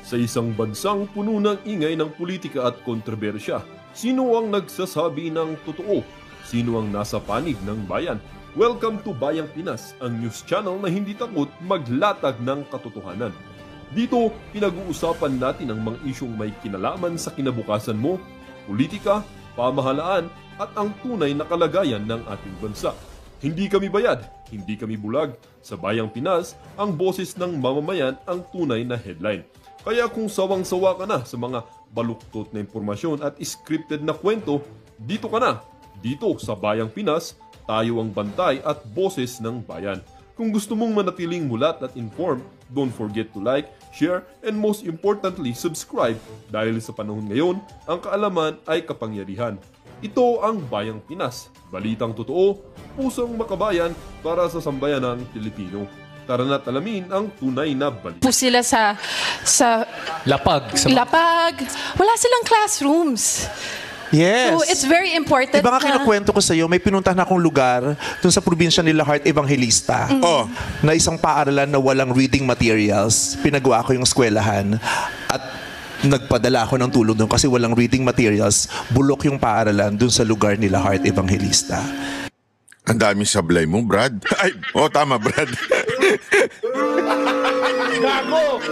Sa isang bansang puno ng ingay ng politika at kontrobersya, sino ang nagsasabi ng totoo? Sino ang nasa panig ng bayan? Welcome to Bayang Pinas, ang news channel na hindi takot maglatag ng katotohanan. Dito, pinag-uusapan natin ang mga isyong may kinalaman sa kinabukasan mo, politika, pamahalaan, at ang tunay na kalagayan ng ating bansa. Hindi kami bayad, hindi kami bulag. Sa Bayang Pinas, ang boses ng mamamayan ang tunay na headline. Kaya kung sawang-sawa ka na sa mga baluktot na impormasyon at scripted na kwento, dito ka na. Dito sa Bayang Pinas, tayo ang bantay at boses ng bayan. Kung gusto mong manatiling mulat at informed, don't forget to like, share, and most importantly, subscribe dahil sa panahon ngayon, ang kaalaman ay kapangyarihan. Ito ang Bayang Pinas, balitang totoo, pusong makabayan para sa sambayanang Pilipino. Tara na't alamin ang tunay na balita. Po sila sa Lapag. lapag. Wala silang classrooms. Yes. So it's very important Diba nga kinukwento ko sa iyo, may pinuntahan akong lugar dun sa probinsya nila Heart Evangelista. Na isang paaralan na walang reading materials. Pinagawa ko yung eskwelahan at nagpadala ako ng tulong doon kasi walang reading materials. Bulok yung paaralan dun sa lugar nila Heart Evangelista. Ang daming sablay mo, Brad. Ay, tama, Brad. Gago!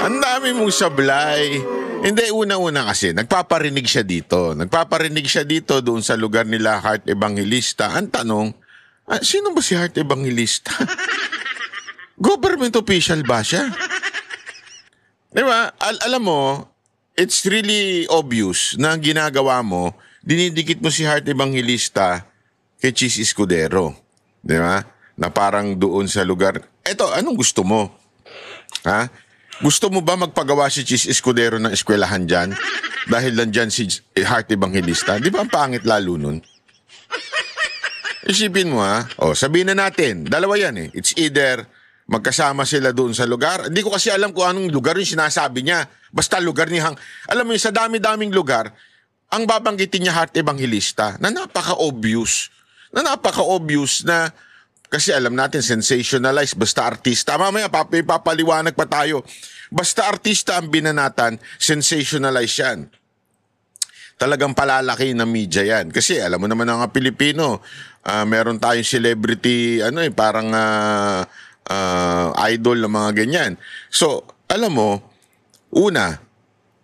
Ang dami mong sablay. Hindi, una-una kasi, nagpaparinig siya dito. Nagpaparinig siya dito doon sa lugar nila Heart Evangelista. Ang tanong, sino ba si Heart Evangelista? Government official ba siya? Di ba? Alam mo, it's really obvious na ang ginagawa mo, dinidikit mo si Heart Evangelista kay Chis Escudero. Di ba? Na parang doon sa lugar. Eto, anong gusto mo? Ha? Gusto mo ba magpagawa si Chis Escudero ng eskwelahan dyan? Dahil nandyan si Heart Evangelista? Di ba ang pangit lalo nun? Isipin mo ha. Sabihin na natin. Dalawa yan eh. It's either magkasama sila doon sa lugar. Hindi ko kasi alam kung anong lugar yung sinasabi niya. Basta lugar ni Alam mo yung sa dami-daming lugar, ang babanggitin niya Heart Evangelista na napaka-obvious. Na kasi alam natin, sensationalize, basta artista. Mamaya, papaliwanag pa tayo. Basta artista ang binanatan, sensationalize yan. Talagang palalaki ng media yan. Kasi alam mo naman ang Pilipino, meron tayong celebrity, parang idol ng mga ganyan. So, alam mo, una,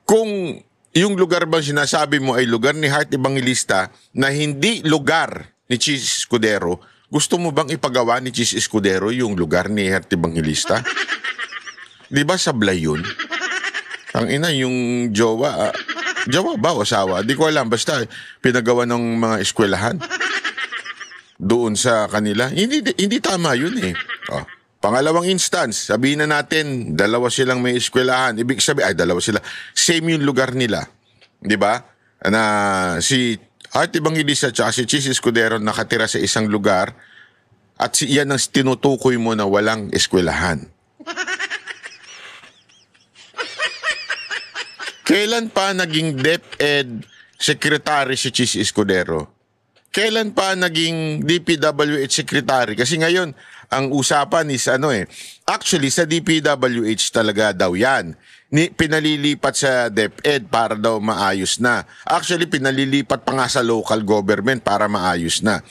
kung yung lugar bang sinasabi mo ay lugar ni Heart Evangelista na hindi lugar ni Chis Escudero, gusto mo bang ipagawa ni Chis Escudero yung lugar ni Heart Evangelista? Di ba sablay yun? Ang ina, yung jowa ba o asawa? Di ko alam, basta pinagawa ng mga eskwelahan doon sa kanila. Hindi tama yun eh. Pangalawang instance, sabihin na natin, dalawa silang may eskwelahan. Ibig sabihin, dalawa sila. Same yung lugar nila. Di ba? Na si Heart Evangelista at si Chis Escudero nakatira sa isang lugar at yan ang tinutukoy mo na walang eskwelahan. Kailan pa naging DepEd Secretary si Chis Escudero? Kailan pa naging DPWH Secretary? Kasi ngayon, ang usapan is actually sa DPWH talaga daw yan. Pinalilipat sa DepEd para daw maayos na. Actually, pinalilipat pa nga sa local government para maayos na.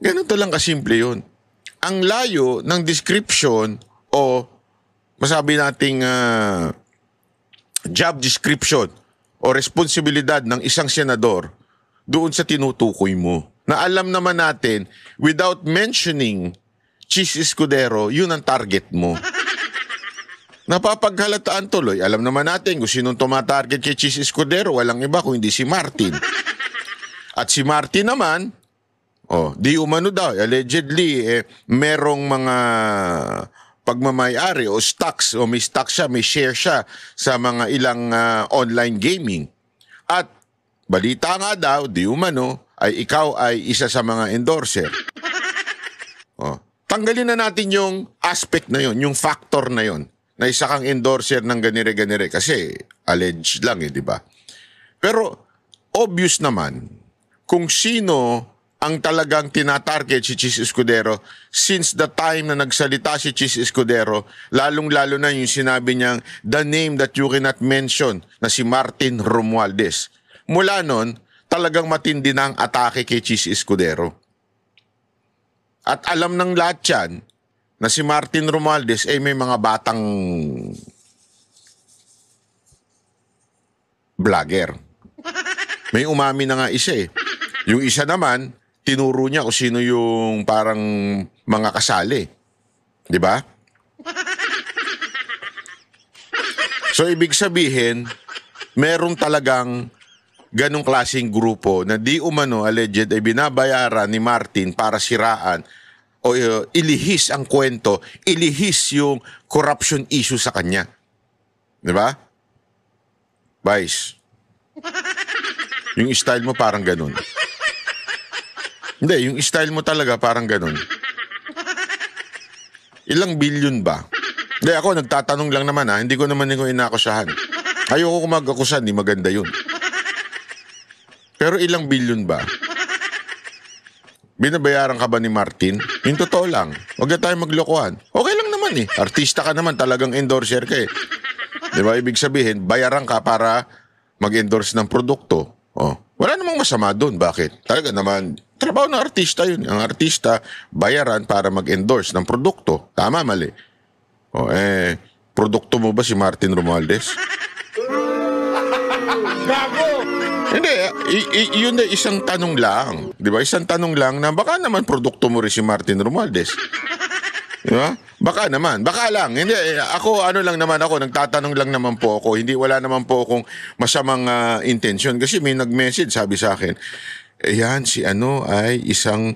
Ganito lang kasimple yun. Ang layo ng description o masabi nating job description o responsibilidad ng isang senador doon sa tinutukoy mo. Na alam naman natin, without mentioning Chis Escudero, yun ang target mo. Napapaghalataan tuloy. Alam naman natin kung sinong tumatarget kay Chis Escudero, walang iba kung hindi si Martin. At si Martin naman, di umano daw, allegedly, merong mga pagmamayari o stocks, o may stock siya, may share siya sa mga ilang online gaming. At balita nga daw, di umano, ay ikaw ay isa sa mga endorser. Tanggalin na natin yung aspect na yon, yung factor na yon, na isa kang endorser ng ganire-ganire kasi alleged lang di ba? Pero obvious naman kung sino ang talagang tinatarget si Chis Escudero since the time na nagsalita si Chis Escudero, lalong-lalo na yung sinabi niyang the name that you cannot mention na si Martin Romualdez. Mula nun, talagang matindi na ang atake kay Chis Escudero. At alam ng lahat yan na si Martin Romualdez ay may mga batang vlogger. May umami na nga isa eh. Yung isa naman, tinuro niya kung sino yung parang mga kasali. Di ba? So, ibig sabihin, merong talagang ganong klaseng grupo na di umano alleged ay binabayaran ni Martin para siraan o ilihis ang kwento, ilihis yung corruption issue sa kanya. Di ba? Vice. Yung style mo parang ganun. Hindi, yung style mo talaga parang ganun. Ilang bilyon ba? Hindi, ako nagtatanong lang naman ha. Hindi ko naman yung inakusahan. Ayoko kung mag-akusan, di maganda yun. Pero ilang bilyon ba? Binabayaran ka ba ni Martin? Yung totoo lang. Huwag na tayo maglokohan. Okay lang naman eh. Artista ka naman, talagang endorser ka eh. Di ba? Ibig sabihin, bayaran ka para mag-endorse ng produkto. Oh. Wala namang masama doon. Bakit? Talaga naman, trabaho ng artista yun. Ang artista, bayaran para mag-endorse ng produkto. Tama, mali. O, produkto mo ba si Martin Romualdez? Gago! Hindi, yun na isang tanong lang. Di ba? Isang tanong lang na baka naman produkto mo rin si Martin Romualdez. Di ba? Baka naman. Baka lang. Hindi, ako, nagtatanong lang naman po ako. Hindi, wala naman po akong masamang intensyon. Kasi may nag-message, sabi sa akin, yan, si ay isang,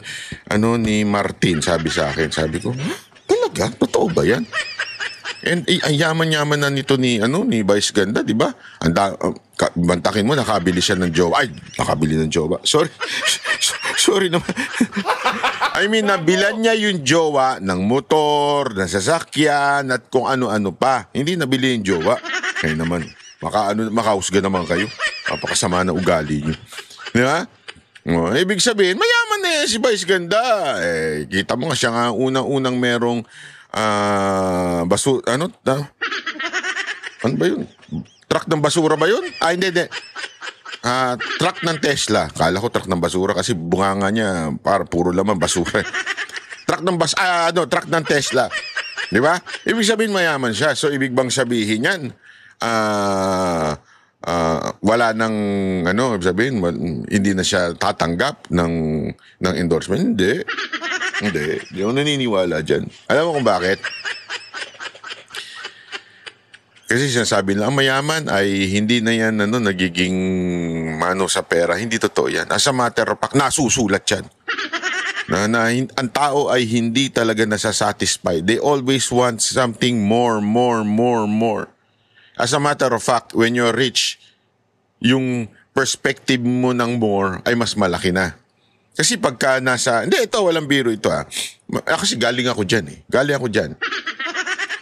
ni Martin, sabi sa akin. Sabi ko, talaga? Totoo ba yan? And ang yaman-yaman na nito ni Vice Ganda, di ba? Bantakin mo, nakabili siya ng jowa. Ay, nakabili ng jowa. Sorry. Sorry naman. I mean, nabilan niya yung jowa ng motor, ng sasakyan, at kung ano-ano pa. Hindi nabili yung jowa. Kaya naman, makahusga naman kayo. Napakasama na ugali niyo. Di ba? Ibig sabihin, mayaman na si Vice Ganda. Kita mo nga siya nga unang-unang merong ano ba yun? Truck ng basura ba yun? Hindi. Truck ng Tesla. Kala ko truck ng basura kasi bunganga niya para puro laman basura. Truck ng Tesla. Di ba? Ibig sabihin mayaman siya. So ibig bang sabihin yan? Wala nang ibig sabihin hindi na siya tatanggap ng endorsement. Hindi ako naniniwala dyan. Alam mo kung bakit? Kasi sinasabi lang, ang mayaman ay hindi na yan nagiging mano sa pera. Hindi totoo yan. As a matter of fact, nasusulat yan. Ang tao ay hindi talaga nasasatisfy. They always want something more. As a matter of fact, when you're rich, yung perspective mo ng more ay mas malaki na. Kasi pagka hindi, ito, walang biro ito Kasi galing ako dyan.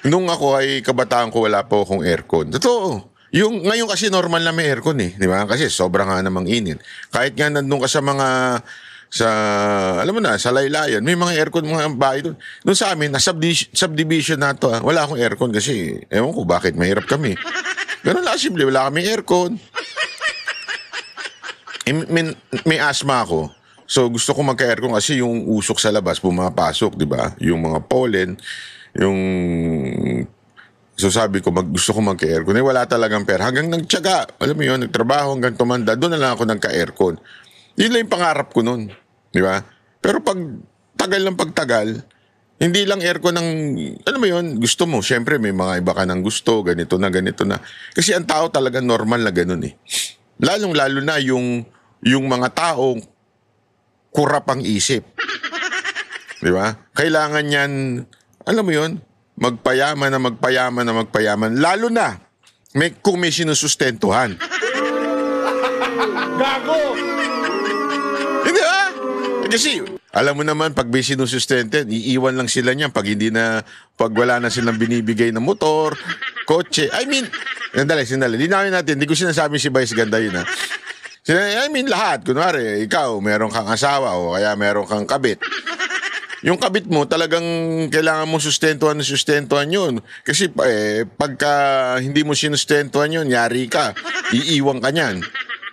Nung ako ay kabataan ko, wala po akong aircon. Totoo. Ngayon kasi normal na may aircon eh. Di ba? Kasi sobrang nga namang init. Kahit nga nandun ka sa alam mo na, sa laylayan, may mga aircon, mga bahay doon. Doon sa amin, subdivision na to wala akong aircon kasi, ewan ko bakit, mahirap kami. Ganun lang, simple, wala kami aircon. May asthma ako. So gusto ko magka-aircon kasi yung usok sa labas pumapasok, di ba? Yung mga pollen, so sabi ko, gusto ko magka-aircon. Wala talagang pera. Hanggang nagtyaga, alam mo yun, nagtrabaho hanggang tumanda, doon na lang ako nagka-aircon. Yun lang yung pangarap ko noon, di ba? Pero pag pagtagal, hindi lang aircon ng, alam mo yun, gusto mo. Siyempre, may mga iba ka ng gusto, ganito na. Kasi ang tao talaga normal na ganun eh. Lalong-lalo na yung mga tao kurap ang isip. Di ba? Kailangan yan, alam mo yun, magpayaman. Lalo na, kung may sinusustentuhan. Gago! Hindi kasi, alam mo naman, pag may sinusustented, iiwan lang sila niyan pag wala na silang binibigay na motor, kotse. I mean, sandali. Linawin natin, hindi ko sinasabi si Vice Ganda yun I mean, lahat. Kunwari, ikaw, meron kang asawa o kaya meron kang kabit. Yung kabit mo, talagang kailangan mo sustentuhan yun. Kasi pagka hindi mo sinustentuhan yun, yari ka. Iiwang ka niyan.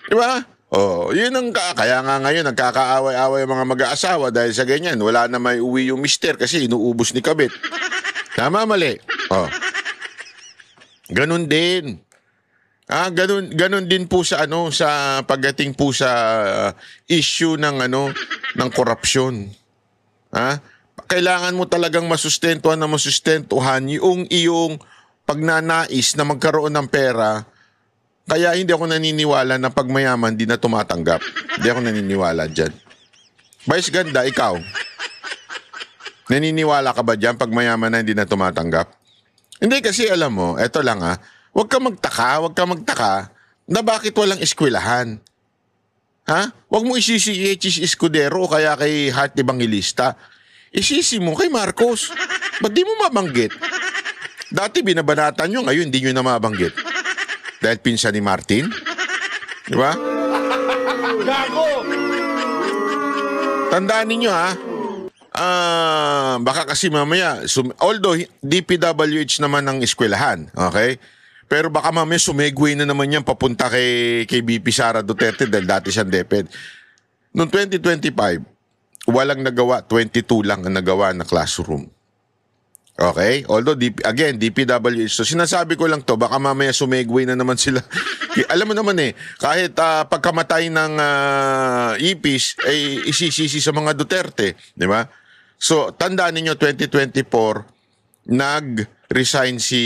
Di ba? Oh, yun ang kaya nga ngayon nagkakaaway-away ang mga mag-aasawa dahil sa ganyan. Wala na may uwi yung mister kasi inuubos ni kabit. Tama, mali. Oh. Ganun din. Ganun din po sa sa pagdating po sa issue ng ng korupsyon. Kailangan mo talagang masustentuhan yung iyong pagnanais na magkaroon ng pera. Kaya hindi ako naniniwala na pag mayaman di na tumatanggap. Hindi ako naniniwala dyan. Vice ganda, ikaw. Naniniwala ka ba dyan pag mayaman na hindi na tumatanggap? Hindi kasi alam mo, eto lang huwag ka magtaka na bakit walang eskwelahan. Huwag mo isisi kay Chis Escudero o kaya kay Heart Evangelista. Isisi mo kay Marcos. Ba't di mo mabanggit? Dati binabanatan nyo, ngayon hindi nyo na mabanggit. Dahil pinsan ni Martin? Di ba? Gago! Tandaan ninyo baka kasi mamaya, although DPWH naman ang eskwelahan, okay? Pero baka mamaya sumegway na naman yan papunta kay BP Sara Duterte dahil dati siyang DepEd. Noong 2025, walang nagawa, 22 lang ang nagawa na classroom. Okay? Although, again, DPWH. So, sinasabi ko lang to, baka mamaya sumegway na naman sila. Alam mo naman kahit pagkamatay ng ipis, ay isisisi sa mga Duterte. Di ba? So, tandaan ninyo, 2024, nag-resign si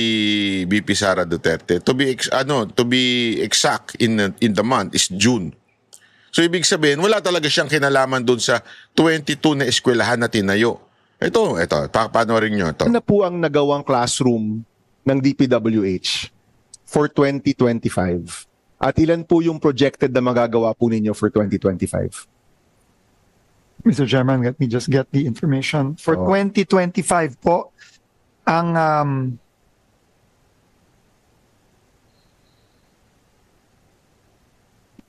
BP Sara Duterte. To be exact, in the month is June. So, ibig sabihin, wala talaga siyang kinalaman dun sa 22 na eskwelahan na tinayo. Ito, panoorin nyo ito. Ano po ang nagawang classroom ng DPWH for 2025? At ilan po yung projected na magagawa po ninyo for 2025? Mr. Chairman, let me just get the information. For 2025 po, ang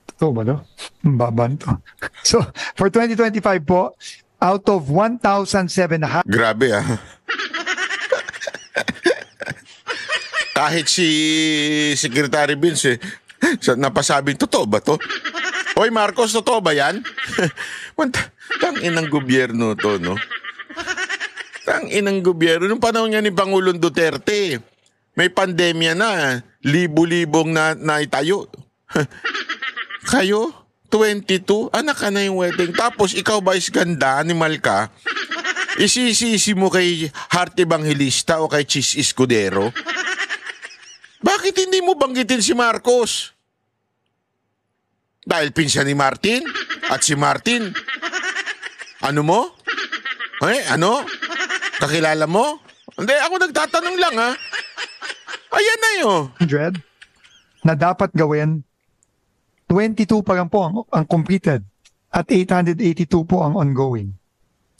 ito ba no? Baba nito. So, for 2025 po, out of 1,700. Grabe Kahit si Secretary Vince napasabing, totoo ba to? Hoy Marcos, totoo ba yan? Tang-inang gobyerno to, no? Tang-inang gobyerno. Nung panahon nga ni Pangulong Duterte, may pandemya na, libo-libong na itayo. Kayo? 22? Anak ka na yung wedding. Tapos ikaw ba is ganda, animal ka? Isisisi mo kay Heart Evangelista o kay Chis Escudero? Bakit hindi mo banggitin si Marcos? Dahil pinsan ni Martin? At si Martin? Ano mo? Ano? Kakilala mo? Hindi, ako nagtatanong lang Ayan na yun. 100 na dapat gawin, 22 pa lang po ang completed at 882 po ang ongoing.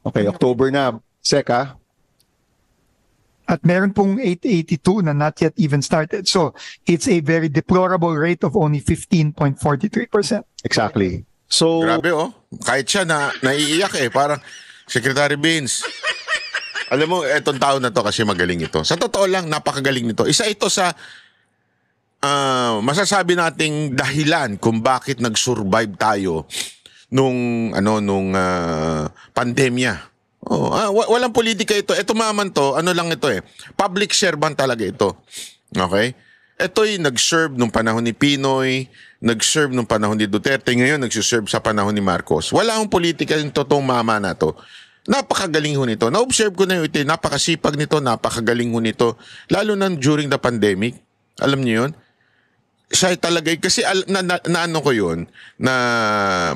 Okay, October na. Seka. At meron pong 882 na not yet even started. So, it's a very deplorable rate of only 15.43%. Exactly. So, grabe Kahit siya naiiyak parang, Secretary Vince, alam mo, etong tao na to kasi magaling ito. Sa totoo lang, napakagaling nito. Isa ito sa masasabi nating dahilan kung bakit nag-survive tayo nung pandemya. Walang politika ito. Ito maman to, lang ito public servant talaga ito. Okay? Ito'y nag-serve nung panahon ni Pinoy, nag-serve nung panahon ni Duterte, ngayon nag-serve sa panahon ni Marcos. Wala akong politika yung totoong mama na to. Napakagaling ho nito. Na-observe ko na ito. Napakasipag nito, napakagaling ho nito. Lalo na during the pandemic. Alam niyo yun? Siya talaga, kasi naano ko yun, na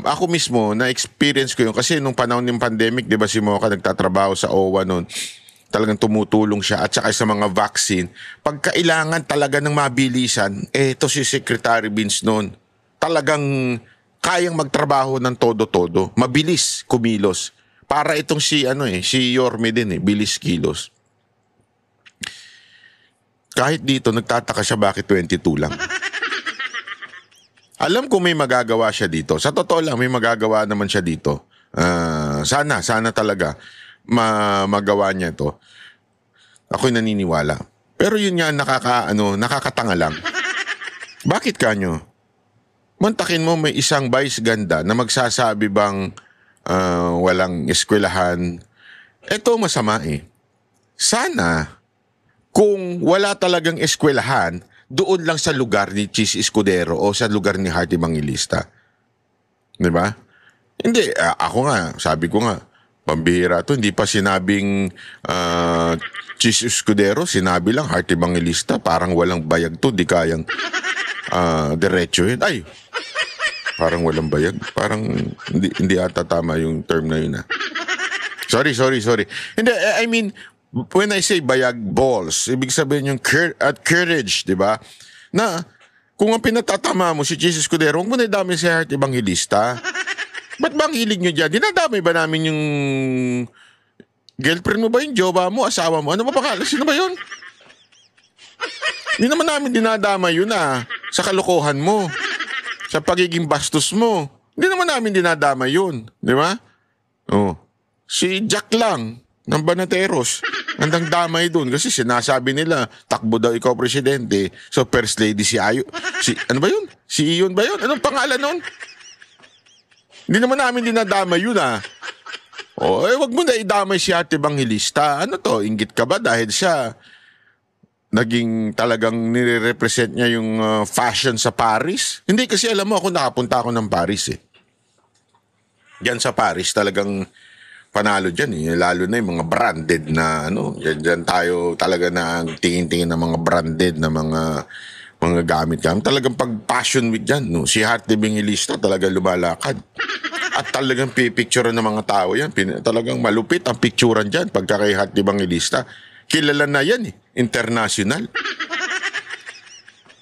ako mismo, na-experience ko yun. Kasi nung panahon ng pandemic, di ba si Mocha nagtatrabaho sa OWA noon, talagang tumutulong siya at saka sa mga vaccine. Pagkailangan talaga ng mabilisan, ito si Secretary Vince noon. Talagang kayang magtrabaho ng todo-todo. Mabilis kumilos. Para itong si Yorme din bilis kilos. Kahit dito, nagtataka siya bakit 22 lang. alam ko may magagawa siya dito. Sa totoo lang, may magagawa naman siya dito. Sana talaga magawa niya ito. Ako'y naniniwala. Pero yun nga, nakakatanga lang. Bakit kanyo? Mantakin mo may isang vice ganda na magsasabi bang walang eskwelahan. Ito masama eh. Sana, kung wala talagang eskwelahan, doon lang sa lugar ni Chis Escudero o sa lugar ni Heart Evangelista. Diba? Hindi, ako nga, sabi ko nga, pambihira to, hindi pa sinabing Chis Escudero, sinabi lang Heart Evangelista, parang walang bayag to, di kayang diretso yun. Ay, parang walang bayag. Parang hindi ata tama yung term na yun. Sorry. Hindi, I mean, when I say bayag balls, ibig sabihin yung courage, di ba? Na, kung ang pinatatama mo si Chis Escudero, huwag mo na idamay si Heart Evangelista. Ba't bang hilig nyo dyan? Dinadamay ba namin yung girlfriend mo ba, yung jowa mo, asawa mo? Ano ba pangalan? Sino ba yun? Hindi naman namin dinadamay yun sa kalokohan mo, sa pagiging bastos mo. Hindi naman namin dinadamay yun. Di ba? Oh. Si Jack lang, ng Banateros, nandang damay dun. Kasi sinasabi nila, takbo daw ikaw presidente. So first lady si Ayo. Ano ba yun? Si Iyon ba yun? Anong pangalan nun? Hindi naman namin dinadamay yun wag mo na idamay si Ate Evangelista. Ano to? Inggit ka ba dahil siya naging talagang nire-represent niya yung fashion sa Paris? Hindi, kasi alam mo ako nakapunta ako ng Paris eh. Diyan sa Paris talagang panalo dyan eh. Lalo na yung mga branded na Diyan tayo talaga na tingin-tingin ng mga branded na mga gamit. Talagang pag Fashion Week dyan, si Heart Evangelista talagang lumalakad. At talagang pipicturean ng mga tao yan. Talagang malupit ang picturean dyan pagka kay Heart Evangelista. Kilala na yan eh. International.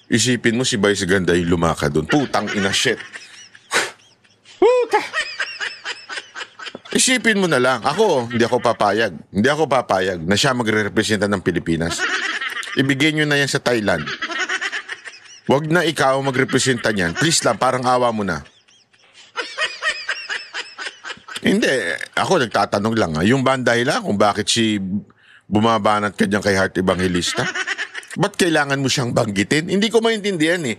Isipin mo si Vice Ganda yung lumakad doon. Putang ina shit. Puta! Isipin mo na lang. Hindi ako papayag na siya magre-representa ng Pilipinas. Ibigay nyo na yan sa Thailand. Huwag na ikaw magrepresenta niyan. Please lang, parang awa mo na. Hindi. Ako nagtatanong lang. Yung banda lang kung bakit bumabanat ka dyan kay Heart Evangelista. Ba't kailangan mo siyang banggitin? Hindi ko maintindihan eh.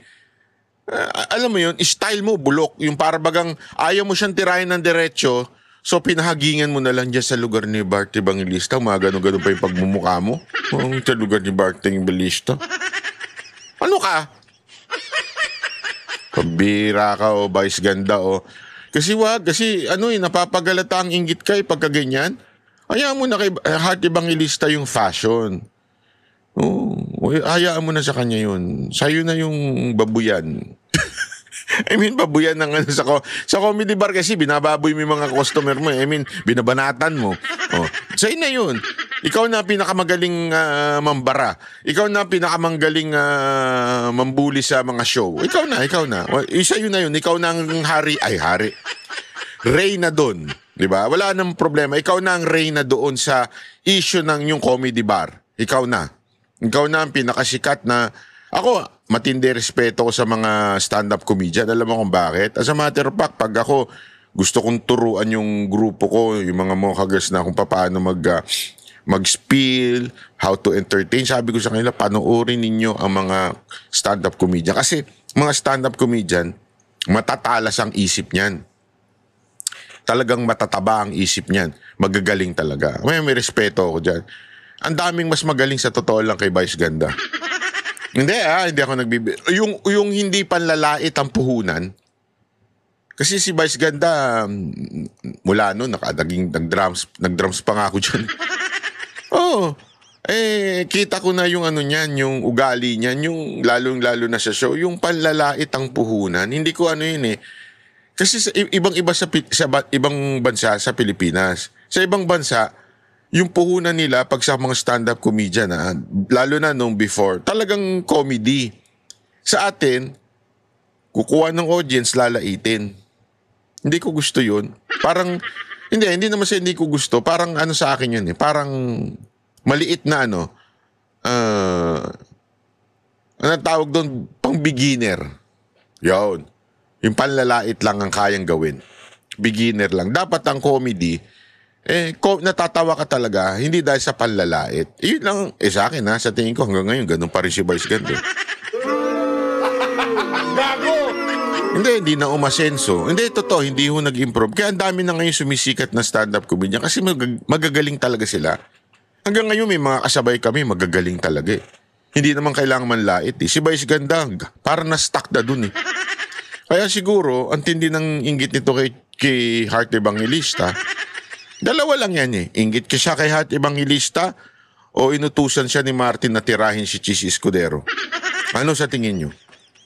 Alam mo yun, style mo, bulok. Yung parabagang ayaw mo siyang tirahin ng diretsyo, so pinahagingan mo na lang dyan sa lugar ni Heart Evangelista. Mga ganun-ganun pa yung pagmumukha mo. Sa lugar ni Heart Evangelista. Ano ka? Pabira ka Vice Ganda Kasi napapagalata ang inggit ka pagka ganyan. Hayaan mo na kay Heart Evangelista yung fashion. Hayaan mo na sa kanya yun. Sa'yo na yung babuyan. I mean, babuyan ng sa comedy bar kasi binababoy mo yung mga customer mo. I mean, binabanatan mo. Sa'yo na yun. Ikaw na pinakamagaling mambara. Ikaw na pinakamagaling mambuli sa mga show. Ikaw na. Sa'yo na yun. Ikaw na ang hari. Reyna doon. Diba? Wala nang problema. Ikaw na ang reyna doon sa issue ng yung comedy bar. Ikaw na ang pinakasikat na... Ako, matindi respeto ko sa mga stand-up comedian. Alam mo kung bakit? As a matter of fact, pag ako gusto kong turuan yung grupo ko, yung mga Mocha Girls na kung paano mag-spiel, how to entertain, sabi ko sa kanila, panoorin ninyo ang mga stand-up comedian. Kasi mga stand-up comedian, matatalas ang isip niyan. Talagang matataba ang isip niyan. Magagaling talaga. May respeto ako dyan. Ang daming mas magaling sa totoo lang kay Vice Ganda. Hindi ako yung hindi panlalait ang puhunan. Kasi si Vice Ganda, mula noon, nag-drums pa nga ako dyan. Kita ko na yung niyan, yung ugali niyan, yung lalong-lalo na sa show, yung panlalait ang puhunan. Hindi ko yun eh. Kasi sa ibang-iba sa ibang bansa sa Pilipinas. Sa ibang bansa, yung puhunan nila pag sa mga stand-up comedian, lalo na nung before, talagang comedy. Sa atin, kukuha ng audience, lalaitin. Hindi ko gusto yun. Parang, hindi naman sa hindi ko gusto. Parang sa akin yun eh. Parang maliit na tawag doon, pang beginner. Yun. Yung panlalait lang ang kayang gawin. Beginner lang. Dapat ang comedy, natatawa ka talaga, hindi dahil sa panlalait. Yun lang, sa akin sa tingin ko hanggang ngayon, ganun pa rin si Vice Ganda. Gago! Hindi na umasenso. Hindi, totoo, hindi ho nag-improve. Kaya ang dami na ngayon sumisikat na stand-up comedian kasi magagaling talaga sila. Hanggang ngayon may mga kasabay kami, magagaling talaga eh. Hindi naman kailangan manlait eh. Si Vice Ganda, parang na-stuck na dun eh. Kaya siguro, ang tindi ng inggit nito kay Heart Evangelista, dalawa lang yan eh. Inggit ka siya kay Heart Evangelista o inutusan siya ni Martin na tirahin si Chis Escudero. Ano sa tingin nyo?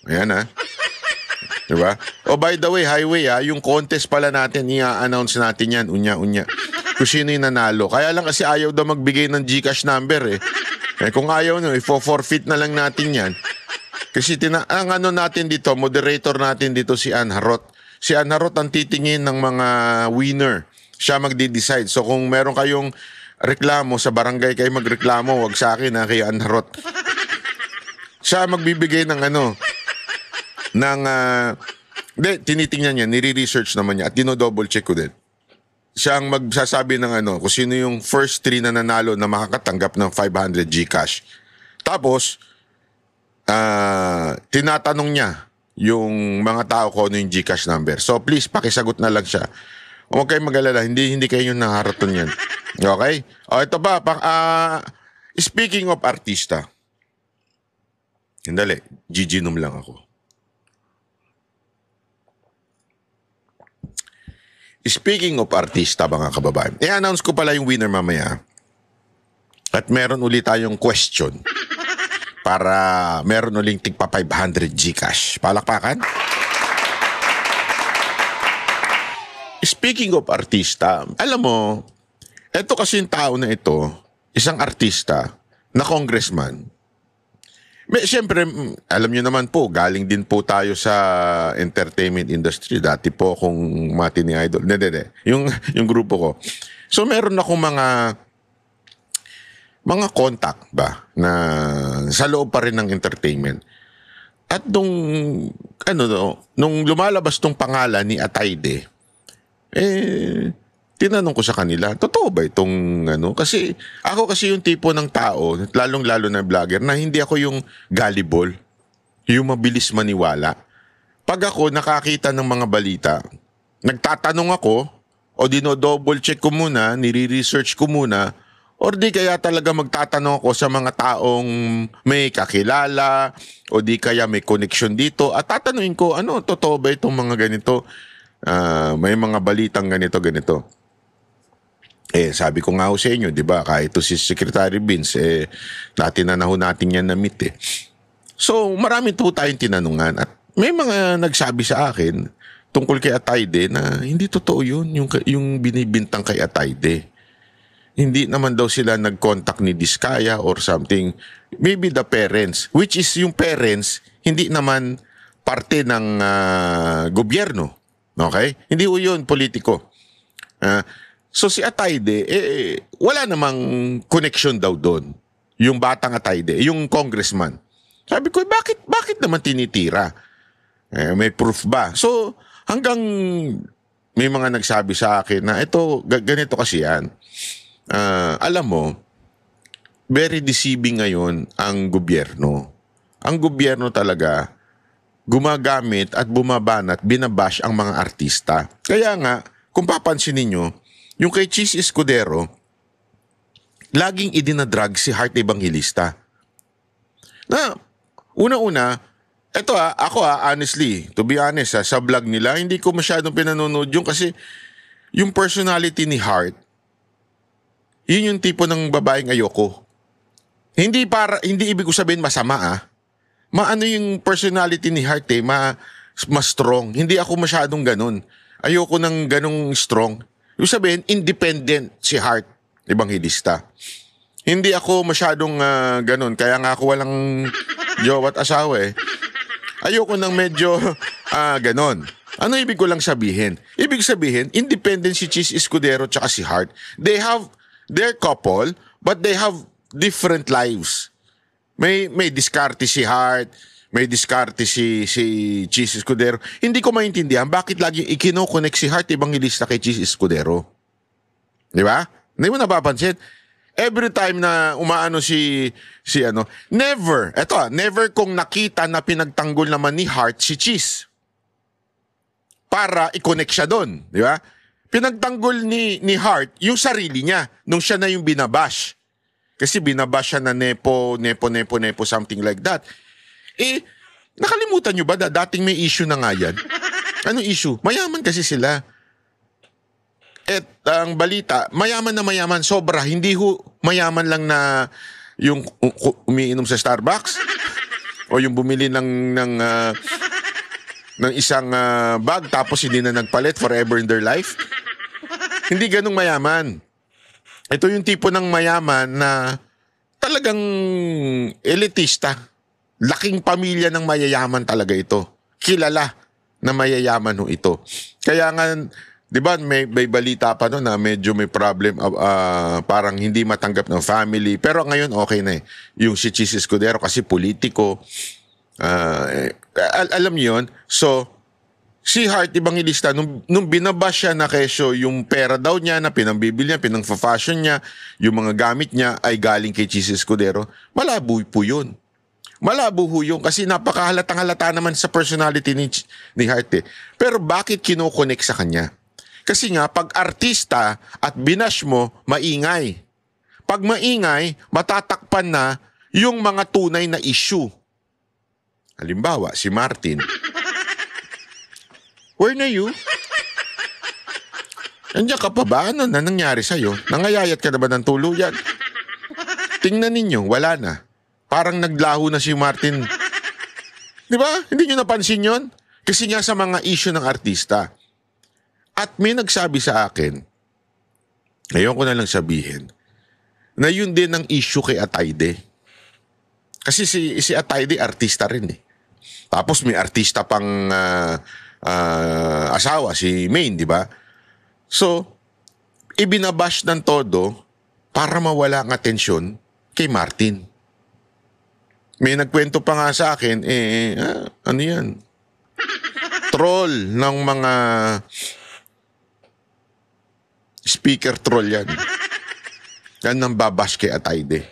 Ayan diba? Oh, by the way, highway yung contest pala natin, i-announce natin yan, unya-unya. Kung sino yung nanalo. Kaya lang kasi ayaw daw magbigay ng GCash number eh. Kung ayaw forfeit na lang natin yan. Kasi ang natin dito, moderator natin dito si Ann Harot. Si Ann Harot ang titingin ng mga winner. Siya magde-decide. So kung meron kayong reklamo sa barangay, kayo magreklamo, wag sa akin kay Ann Harot. Siya magbibigay ng tinitingnan niya, nire-research naman niya at dino-double check ko din. Siya ang magsasabi ng kung sino yung first 3 na nanalo na makakatanggap ng 500 GCash. Tapos, tinatanong niya yung mga tao kung ano yung GCash number. So please, pakisagot na lang siya. Huwag kayong mag-alala, hindi kayo yung nakaraton yan. Okay? O ito ba, speaking of artista, hindali, giginom lang ako. Speaking of artista, mga kababayan, i-announce ko pala yung winner mamaya. At meron ulit tayong question para meron uling tigpa 500 GCash. Palakpakan? Speaking of artista, alam mo, eto kasi yung tao na ito, isang artista na congressman. Siyempre, alam nyo naman po, galing din po tayo sa entertainment industry. Dati po akong mati ni Idol. Hindi. Yung grupo ko. So, meron akong mga contact ba na sa loob pa rin ng entertainment. At nung lumalabas tong pangalan ni Atayde, tinanong ko sa kanila, totoo ba itong Kasi ako yung tipo ng tao, lalong-lalo na vlogger, na hindi ako yung gullible, yung mabilis maniwala. Pag ako nakakita ng mga balita, nagtatanong ako, o dino-double check ko muna, nire-research ko muna, or di kaya talaga magtatanong ako sa mga taong may kakilala, o di kaya may connection dito, at tatanungin ko, totoo ba itong mga ganito? May mga balitang ganito. Sabi ko nga ho sa inyo, di ba, kahit ito si Secretary Vince, natin natin yan na-meet So, marami po tayong tinanungan at may mga nagsabi sa akin tungkol kay Atayde na hindi totoo yun, yung binibintang kay Atayde. Hindi naman daw sila nag-contact ni Diskaya or something. Maybe the parents, which is yung parents, hindi naman parte ng gobyerno. Okay? Hindi ho yun politiko. So si Atayde, wala namang connection daw doon. Yung batang Atayde, yung congressman. Sabi ko, bakit naman tinitira? May proof ba? So hanggang may mga nagsabi sa akin na ito, ganito kasi yan. Alam mo, very deceiving ngayon ang gobyerno. Ang gobyerno talaga, gumagamit at bumabanat, binabash ang mga artista. Kaya nga, kung papansin ninyo, yung kay Chis Escudero, laging idinadrag si Heart Evangelista. Na, una-una, eto ako honestly, to be honest sa vlog nila, hindi ko masyadong pinanonood yung kasi yung personality ni Heart, yun yung tipo ng babaeng ayoko. Hindi ibig ko sabihin masama Maano yung personality ni Heart mas strong. Hindi ako masyadong ganun. Ayoko ng ganung strong. Yung sabihin, independent si Heart Evangelista. Hindi ako masyadong ganun. Kaya nga ako walang jowa at asawa Ayoko ng medyo ganun. Ano ibig ko lang sabihin? Ibig sabihin, independent si Chis Escudero tsaka si Heart. They have their couple, but they have different lives. May diskarte si Heart, may diskarte si Cheese Escudero. Hindi ko maintindihan bakit lagi ikino-connect si Heart Evangelista kay Cheese Escudero. Di ba? Hindi mo napapansin? Every time na umaano si never kong nakita na pinagtanggol naman ni Heart si Cheese para i-connect siya doon, di ba? Pinagtanggol ni Heart yung sarili niya nung siya na yung binabash. Kasi binabash siya na nepo, something like that. Nakalimutan nyo ba na dating may issue na nga yan? Anong issue? Mayaman kasi sila. At ang balita, mayaman na mayaman, sobra. Hindi mayaman lang na yung umiinom sa Starbucks o yung bumili ng isang bag tapos hindi na nagpalit forever in their life. Hindi ganung mayaman. Ito yung tipo ng mayaman na talagang elitista. Laking pamilya ng mayayaman talaga ito. Kilala na mayayaman ho ito. Kaya nga, di ba, may balita pa no na medyo may problem, parang hindi matanggap ng family. Pero ngayon okay na eh. Yung si Cheese Escudero kasi politiko. Alam niyo yun? So, si Heart Evangelista, nung binabash siya na kesyo, yung pera daw niya na pinambibili niya, pinang-fashion niya, yung mga gamit niya ay galing kay Cheese Escudero, malabo po yun. Malabo ho yun kasi napakahalatang-halata naman sa personality ni Heart eh. Pero bakit kinokonek sa kanya? Kasi nga, pag artista at binash mo, maingay. Pag maingay, matatakpan na yung mga tunay na issue. Halimbawa, si Martin. Where na you? Andiyan ka pa ba? Ano na nangyari sa'yo? Nangayayat ka na ba ng tuluyan? Tingnan ninyo, wala na. Parang naglaho na si Martin. Di ba? Hindi nyo napansin yon? Kasi nga sa mga issue ng artista. At may nagsabi sa akin, ngayon ko na lang sabihin, na yun din ang issue kay Atayde. Kasi si Atayde artista rin eh. Tapos may artista pang asawa, si Maine, di ba? So, ibinabash ng todo para mawala ang atensyon kay Martin. May nagkwento pa nga sa akin, ano yan? Troll ng mga speaker troll yan. Yan ang babash kay Atayde.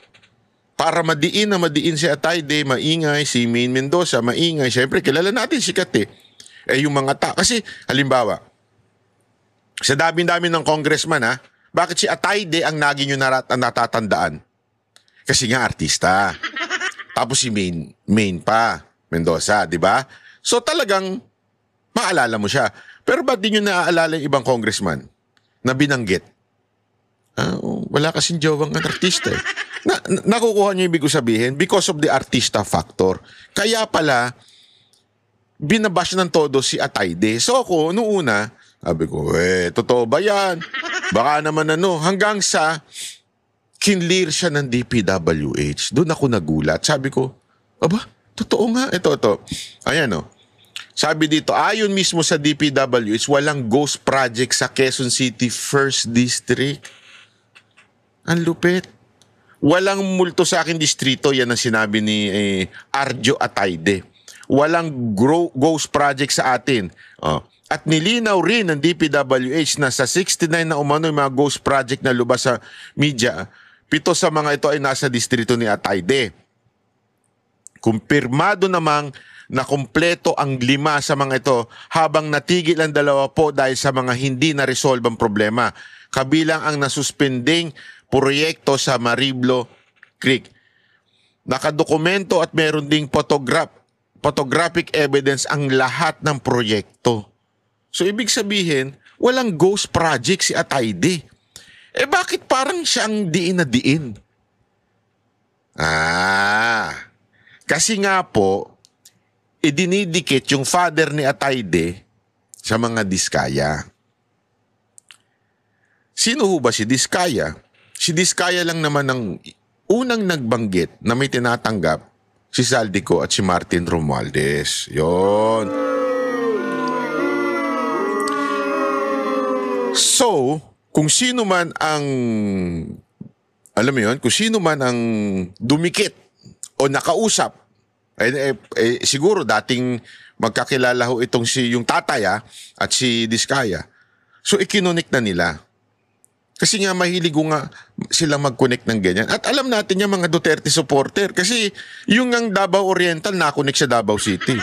Para madiin si Atayde, maingay, si Maine Mendoza, maingay. Siyempre, kilala natin sikat eh. Yung mga kasi halimbawa, sa dami-dami ng congressman bakit si Atayde ang naging yung natatandaan? Kasi nga artista. Tapos si Maine pa, Mendoza, di ba? So talagang maalala mo siya. Pero ba't di nyo naaalala yung ibang congressman na binanggit? Wala kasing jowang artista eh. Nakukuha nyo yung ibig sabihin because of the artista factor. Kaya pala, binabash ng todo si Atayde. So ako, noong una, sabi ko, totoo ba yan? Baka naman hanggang sa kinlear siya ng DPWH. Doon ako nagulat. Sabi ko, aba, totoo nga. Ito. Ayan Sabi dito, ayon mismo sa DPWH, walang ghost project sa Quezon City 1st District. Ang lupit. Walang multo sa akin distrito, yan ang sinabi ni Arjo Atayde. Walang ghost project sa atin. At nilinaw rin ng DPWH na sa 69 na umano yung mga ghost project na lubas sa media, 7 sa mga ito ay nasa distrito ni Atayde. Kumpirmado namang na kumpleto ang 5 sa mga ito habang natigil ang 2 po dahil sa mga hindi na-resolve ang problema. Kabilang ang nasuspending proyekto sa Mariblo Creek. Nakadokumento at meron ding photographic evidence ang lahat ng proyekto. So ibig sabihin, walang ghost project si Atayde. Bakit parang siyang diin na diin? Kasi nga po, idinidikit yung father ni Atayde sa mga Diskaya. Sino ho ba si Diskaya? Si Diskaya lang naman ang unang nagbanggit na may tinatanggap si Saldico at si Martin Romualdez. Yon. So, kung sino man ang, alam mo yun, kung sino man ang dumikit o nakausap Siguro dating magkakilala ho itong yung tatay at si Diskaya. So ikinunik na nila. Kasi nga mahilig nga sila mag-connect ng ganyan. At alam natin yung mga Duterte supporter kasi yung ang Davao Oriental na-connect sa Davao City.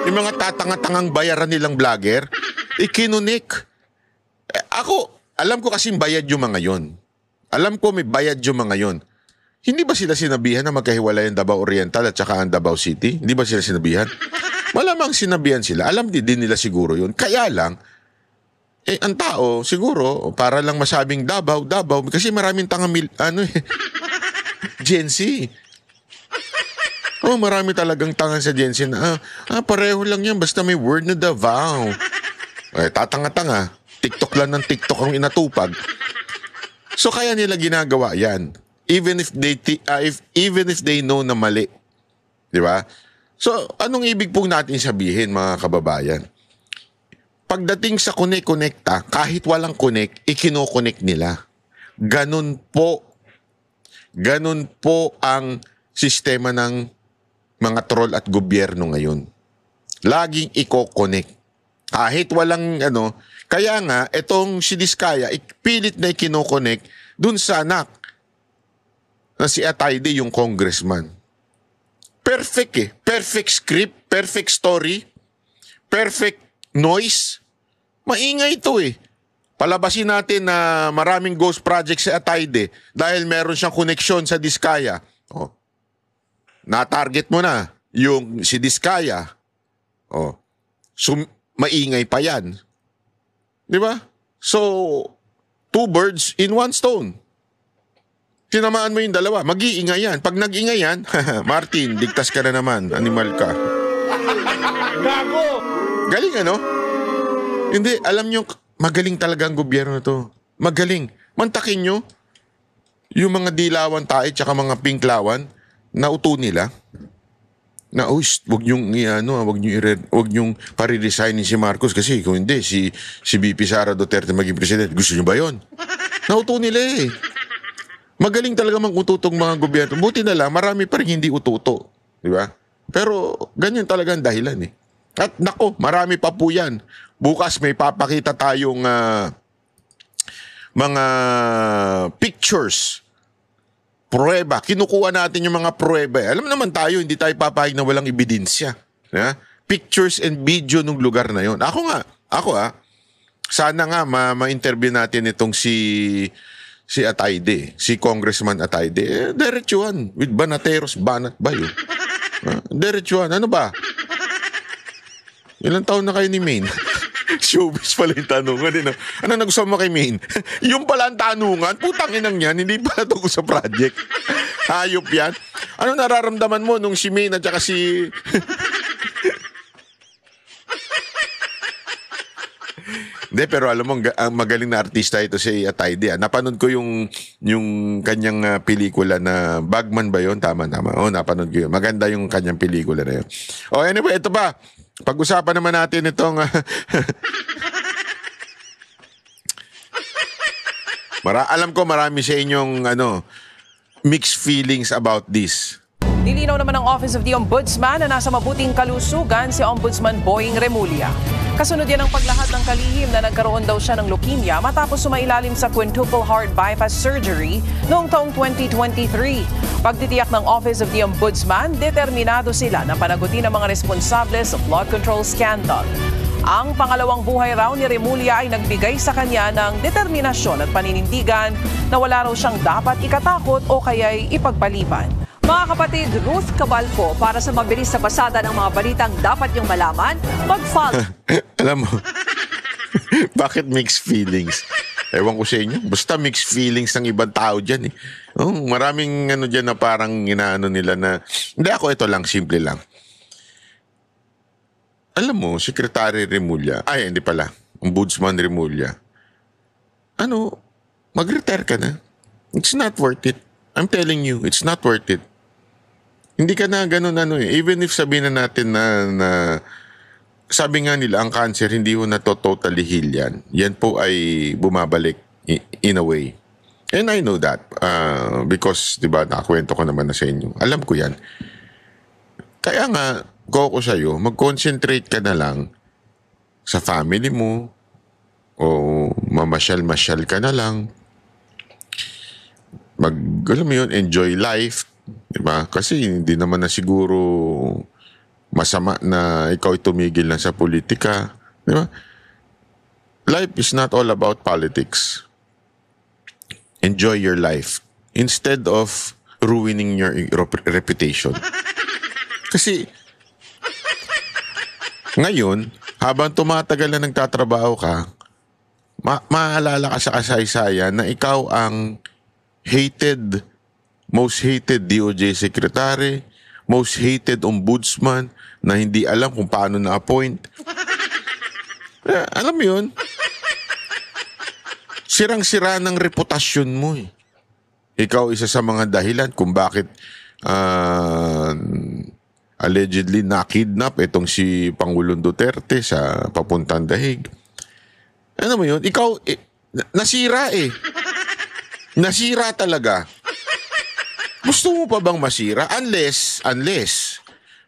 Yung mga tatanga-tangang bayaran nilang vlogger, ikinunik. Ako, alam ko kasing bayad yung mga yon. Alam ko may bayad yung mga yon. Hindi ba sila sinabihan na magkahiwalay ang Davao Oriental at saka ang Davao City? Hindi ba sila sinabihan? Malamang sinabihan sila. Alam din nila siguro yun. Kaya lang, ang tao, siguro, para lang masabing Davao, kasi maraming Gen Z. Marami talagang tanga sa Gen Z na, pareho lang yan, basta may word na Davao. Tatanga-tanga. TikTok lang ng TikTok ang inatupag. So kaya nila ginagawa yan. Even if they know na mali. Di ba? So, anong ibig pong natin sabihin, mga kababayan? Pagdating sa connect-connecta, kahit walang connect, ikino-connect nila. Ganun po ang sistema ng mga troll at gobyerno ngayon. Laging i-connect. Kahit walang kaya nga, itong si Diskaya, pilit na ikino-connect dun sa anak na si Atayde, yung congressman. Perfect Perfect script, perfect story, perfect noise. Maingay ito Palabasin natin na maraming ghost projects sa Atayde dahil meron siyang koneksyon sa Diskaya. Na-target mo na yung si Diskaya. So, maingay pa yan. Di ba? So, 2 birds in 1 stone. Tinamaan mo yung dalawa. Mag-iingay yan. Pag nag-ingay yan, Martin, digtas ka na naman. Animal ka. Gago! Galing Hindi, alam nyo, magaling talaga ang gobyerno na to. Magaling. Mantakin nyo, yung mga dilawan tayo tsaka mga pinklawan, nauto nila. Na, wag niyong pare-resignin si Marcos kasi kung hindi, si VP Sara Duterte maging presidente. Gusto nyo ba yun? Nauto nila Magaling talaga mag-ututong mga gobyerno. Buti na lang, marami pa rin hindi ututo. Di ba? Pero ganyan talaga ang dahilan At nako, marami pa po yan. Bukas may papakita tayong mga pictures, pruweba. Kinukuha natin yung mga pruweba. Alam naman tayo, hindi tayo papahig na walang ebidensya. Pictures and video ng lugar na yon. Ako sana nga ma-interview natin itong si Atayde, si Congressman Atayde. Diretsuhan, with Banateros, Banat ba yun? Diretsuhan, ano ba? Ilang taon na kayo ni Maine? Showbiz pala yung tanungan. Ano nagustuhan mo kay Maine? Yung pala ang tanungan, putang inang yan, hindi pala tungkol sa project. Hayop yan. Ano nararamdaman mo nung si Maine at saka si... Hindi, pero alam mo, ang magaling na artista ito si Atayde. Napanood ko yung kanyang pelikula na Bagman ba yun? Tama. Napanood ko yun. Maganda yung kanyang pelikula na yun. Anyway, ito pa. Pag-usapan naman natin itong... alam ko marami sa inyong mixed feelings about this. Nilinaw naman ng Office of the Ombudsman na nasa mabuting kalusugan si Ombudsman Boying Remulla. Kasunod yan ang paglahad ng kalihim na nagkaroon daw siya ng leukemia matapos sumailalim sa quintuple heart bypass surgery noong taong 2023. Pagtitiyak ng Office of the Ombudsman, determinado sila na panagutin ang mga responsable sa flood control scandal. Ang pangalawang buhay raw ni Remulla ay nagbigay sa kanya ng determinasyon at paninindigan na wala raw siyang dapat ikatakot o kaya'y ipagpaliban. Mga kapatid, Ruth Cabalco, para sa mabilis na pasada ng mga balitang dapat niyong malaman, mag-follow. Alam mo, bakit mixed feelings? Ewan ko sa inyo. Basta mixed feelings ng ibang tao dyan maraming dyan na parang inaano nila na, hindi ako, ito lang, simple lang. Alam mo, Secretary Remulla, hindi pala, Ombudsman Remulla, mag-retire ka na. It's not worth it. I'm telling you, it's not worth it. Hindi ka na ganun even if sabihin na natin na sabi nga nila, ang cancer hindi ho na totally heal yan. Yan po ay bumabalik in a way. And I know that because, di ba, nakakwento ko naman na sa inyo. Alam ko yan. Kaya nga, ko sa'yo, mag-concentrate ka na lang sa family mo o mamasyal-masyal ka na lang. Alam mo yun, enjoy life. Diba? Kasi hindi naman na siguro masama na ikaw tumigil na sa politika. Diba? Life is not all about politics. Enjoy your life instead of ruining your reputation. Kasi ngayon, habang tumatagal na nagtatrabaho ka, maalala ka sa kasaysayan na ikaw ang most hated DOJ secretary, most hated ombudsman na hindi alam kung paano na-appoint. Alam mo yun? Sirang-sira ng reputasyon mo eh. Ikaw isa sa mga dahilan kung bakit allegedly na-kidnap itong si Pangulong Duterte sa papuntang Dahig. Ano mo yun? Ikaw, nasira eh. Nasira talaga. Gusto mo pa bang masira? Unless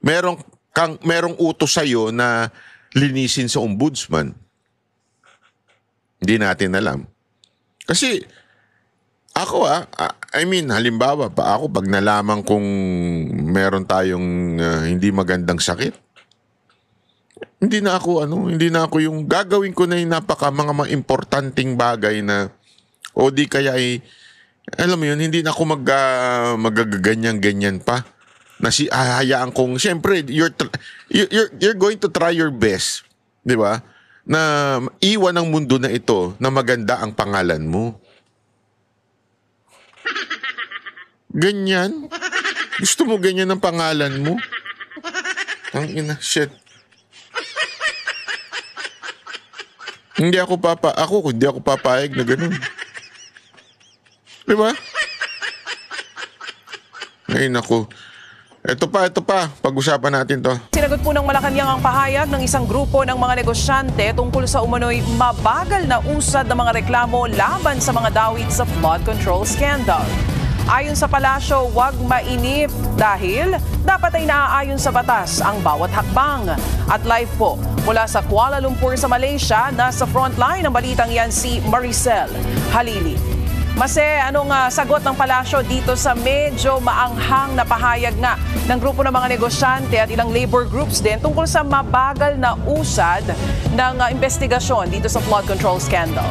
merong utos sa'yo na linisin sa ombudsman. Hindi natin alam. Kasi, ako halimbawa pa ako pag nalaman kung meron tayong hindi magandang sakit, hindi na ako yung gagawin ko na yung mga importanteng bagay na o di kaya alam mo yun, hindi na ako magaganyan-ganyan pa. Hayaan kong, syempre, you're going to try your best, di ba? Na iwan ang mundo na ito na maganda ang pangalan mo. Ganyan? Gusto mo ganyan ang pangalan mo? Ang ina, shit. Hindi ako papayag na ganun. Diba? Ay, naku. Ito pa. Pag-usapan natin to. Sinagot po ng Malacanang ang pahayag ng isang grupo ng mga negosyante tungkol sa umano'y mabagal na usad ng mga reklamo laban sa mga dawit sa flood control scandal. Ayon sa palasyo, huwag mainip dahil dapat ay naaayon sa batas ang bawat hakbang. At live po mula sa Kuala Lumpur sa Malaysia, nasa frontline ng balitang yan si Maricel Halili. Mase, anong sagot ng palasyo dito sa medyo maanghang na pahayag nga ng grupo ng mga negosyante at ilang labor groups din tungkol sa mabagal na usad ng investigasyon dito sa flood control scandal?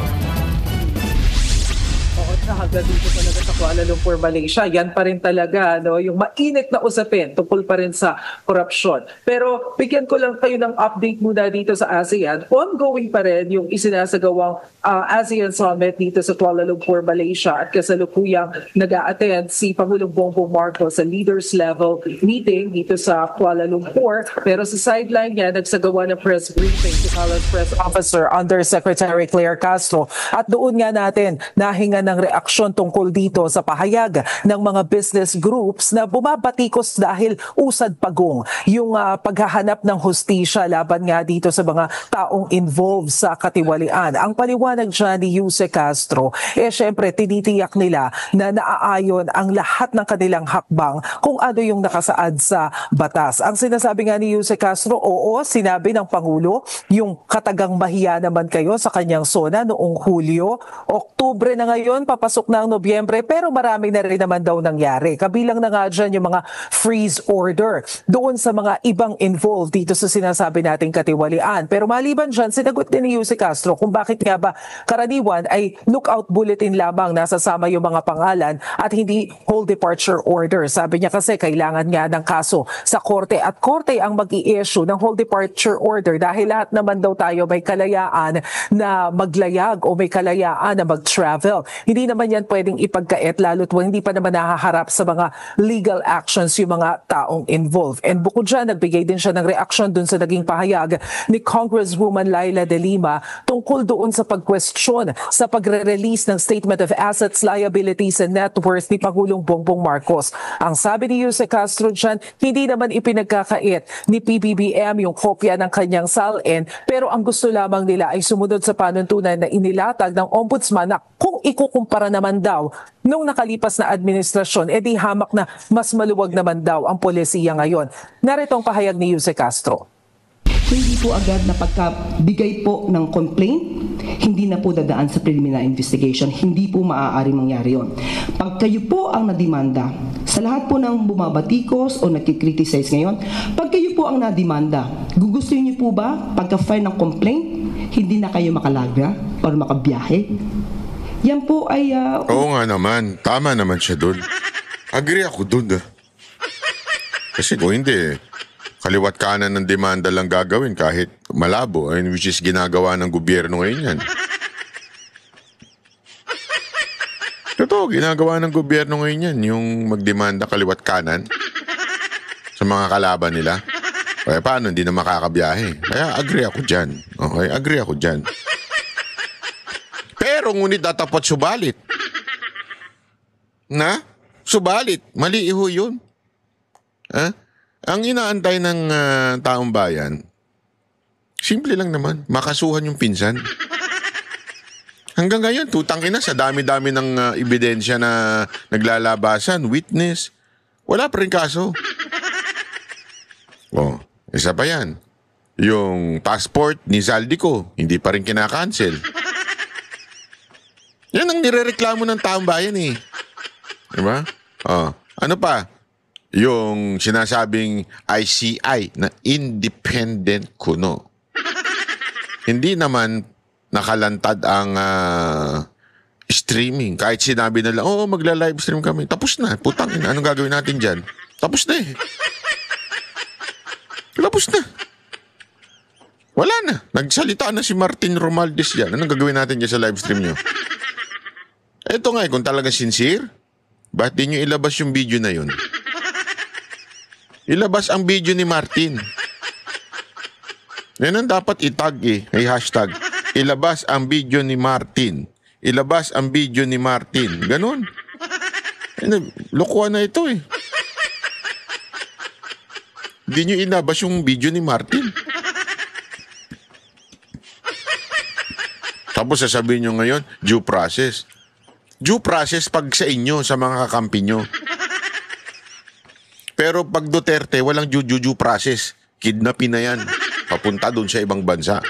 Hanggang dito talaga sa Kuala Lumpur, Malaysia, yan pa rin talaga yung mainit na usapin tungkol pa rin sa korupsyon. Pero bigyan ko lang kayo ng update muna dito sa ASEAN. Ongoing pa rin yung isinasagawang ASEAN Summit dito sa Kuala Lumpur, Malaysia, at kasalukuyang nag-a-attend si Pangulong Bongbong Marcos sa leaders level meeting dito sa Kuala Lumpur. Pero sa sideline niya, nagsagawa ng press briefing si Palace Press Officer Undersecretary Claire Castro. At doon nga natin nahinga ng reaksyon tungkol dito sa pahayag ng mga business groups na bumabatikos dahil usad pagong yung paghahanap ng hustisya laban nga dito sa mga taong involved sa katiwalian. Ang paliwanag dyan ni Yuse Castro, syempre tinitiyak nila na naaayon ang lahat ng kanilang hakbang kung ano yung nakasaad sa batas. Ang sinasabi nga ni Yuse Castro, oo, sinabi ng Pangulo, yung katagang mahiya naman kayo sa kanyang SONA noong Hulyo, Oktubre na ngayon, papasok na ang Nobyembre, pero marami na rin naman daw nangyari. Kabilang na nga dyan yung mga freeze order doon sa mga ibang involved dito sa sinasabi nating katiwalian. Pero maliban dyan, sinagot din ni Yuse Castro kung bakit nga ba karaniwan ay lookout bulletin lamang nasasama yung mga pangalan at hindi whole departure order. Sabi niya kasi kailangan nga ng kaso sa korte at korte ang mag-i-issue ng whole departure order dahil lahat naman daw tayo may kalayaan na maglayag o may kalayaan na mag-travel. Hindi naman yan pwedeng ipagkait lalo't hindi pa naman nahaharap sa mga legal actions yung mga taong involved. And bukod dyan, nagbigay din siya ng reaksyon dun sa naging pahayag ni Congresswoman Laila De Lima tungkol doon sa pag-question sa pagre-release ng Statement of Assets, Liabilities and Net Worth ni Pangulong Bongbong Marcos. Ang sabi ni Yuse Castro dyan, hindi naman ipinagkakait ni PBBM yung kopya ng kanyang SALN, pero ang gusto lamang nila ay sumunod sa panuntunan na inilatag ng Ombudsman na kung ikukumpara naman naman daw nung nakalipas na administrasyon, edi hamak na mas maluwag naman daw ang polisiya ngayon. Narito ang pahayag ni Jose Castro. Hindi po agad na pagkabigay po ng complaint, hindi na po dadaan sa preliminary investigation. Hindi po maaari mangyari yon. Pag kayo po ang nadimanda, sa lahat po ng bumabatikos o nagkikriticize ngayon, pag kayo po ang nadimanda, gugustuhin niyo po ba pagka-file ng complaint, hindi na kayo makalaga o makabiyahe? Yan po ay... Oo nga naman. Tama naman siya doon. Agree ako doon. Kasi kung hindi, kaliwat kanan ng demanda lang gagawin kahit malabo, which is ginagawa ng gobyerno ngayon yan. Totoo, ginagawa ng gobyerno ngayon yan, yung magdemanda kaliwat kanan sa mga kalaban nila. Kaya paano, hindi na makakabiyahe. Kaya agree ako dyan. Okay, agree ako dyan. Pero ngunit datapat subalit. Na? Subalit. Mali iho yun. Ha? Ang inaantay ng taong bayan, simple lang naman, makasuhan yung pinsan. Hanggang ngayon, tutang ina sa dami-dami ng ebidensya na naglalabasan, witness, wala pa rin kaso. Oh, isa pa yan. Yung passport ni Zaldico, hindi pa rin kinakancel. Yan ang nirereklamo ng taong bayan eh. Diba? Oh, ano pa? Yung sinasabing ICI na independent kuno. Hindi naman nakalantad ang streaming. Kahit sinabi nila, oo, magla-live stream kami. Tapos na. Putang ina, anong gagawin natin dyan? Tapos na eh. Tapos na. Wala na. Nagsalita na si Martin Romualdez dyan. Anong gagawin natin dyan sa live stream nyo? Eto nga, kung talaga sincere, ba't di nyo ilabas yung video na yun? Ilabas ang video ni Martin. Yan ang dapat itag eh. Ay hashtag. Ilabas ang video ni Martin. Ilabas ang video ni Martin. Ganon. Lokohan na ito eh. Hindi nyo ilabas yung video ni Martin. Tapos sasabihin nyo ngayon, due process. Due process pag sa inyo, sa mga kakampi nyo. Pero pag Duterte, walang due process. Kidnapin na yan. Papunta doon sa ibang bansa.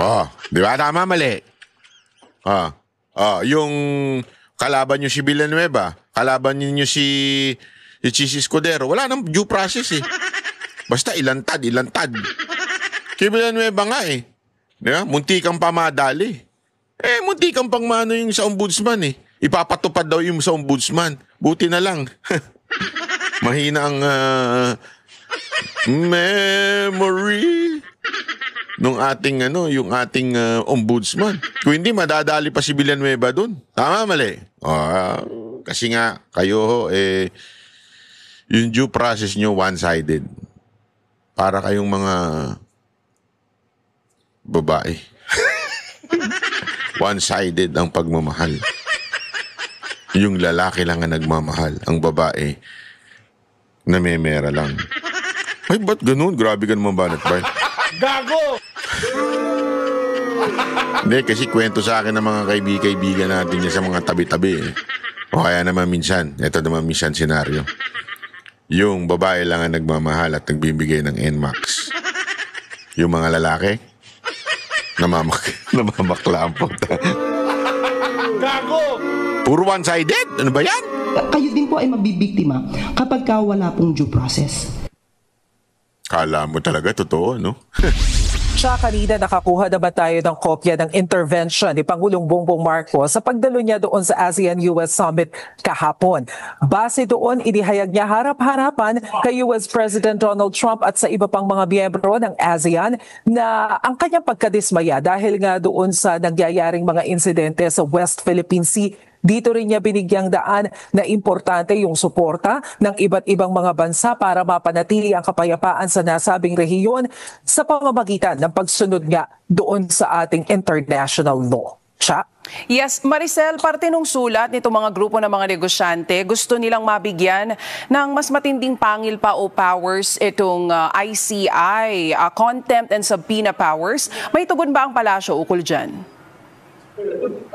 Oh, di ba? Tama, mali. Yung kalaban nyo si Villanueva, kalaban nyo si Chis Escudero, wala nang due process eh. Basta ilantad. Kay Villanueva nga eh. Di ba? Munti kang pamadali. Munti kang pang mano yung sa ombudsman eh. Ipapatupad daw yung sa ombudsman. Buti na lang. Mahina ang memory nung ating yung ating ombudsman. Kung hindi, madadali pa si Villanueva dun. Tama, mali? Kasi nga, kayo yung due process nyo one-sided. Para kayong mga babae. One-sided ang pagmamahal. Yung lalaki lang ang nagmamahal. Ang babae, namemera lang. Ay, ba't ganun? Grabe ka naman banat ba? Gago! Hindi, kasi kwento sa akin ng mga kaibigan natin niya sa mga tabi-tabi eh. O kaya naman minsan, ito naman minsan senaryo. Yung babae lang ang nagmamahal at nagbibigay ng NMAX. Yung mga lalaki, namamakla ang puta. Gago! Puro one-sided? Ano ba yan? Kayo din po ay mabibiktima kapag wala pong due process. Kala mo talaga, totoo, no? Siya kanina nakakuha naman tayo ng kopya ng intervention ni Pangulong Bongbong Marcos sa pagdalo niya doon sa ASEAN-US Summit kahapon. Base doon, inihayag niya harap-harapan kay US President Donald Trump at sa iba pang mga miyembro ng ASEAN na ang kanyang pagkadismaya dahil nga doon sa nagyayaring mga insidente sa West Philippine Sea. Dito rin niya binigyang daan na importante yung suporta ng iba't ibang mga bansa para mapanatili ang kapayapaan sa nasabing rehiyon sa pamamagitan ng pagsunod nga doon sa ating international law. Cha? Yes, Maricel, parte nung sulat nito mga grupo ng mga negosyante, gusto nilang mabigyan ng mas matinding pangil pa o powers itong ICI, contempt and subpoena powers. May tugon ba ang palasyo ukol dyan?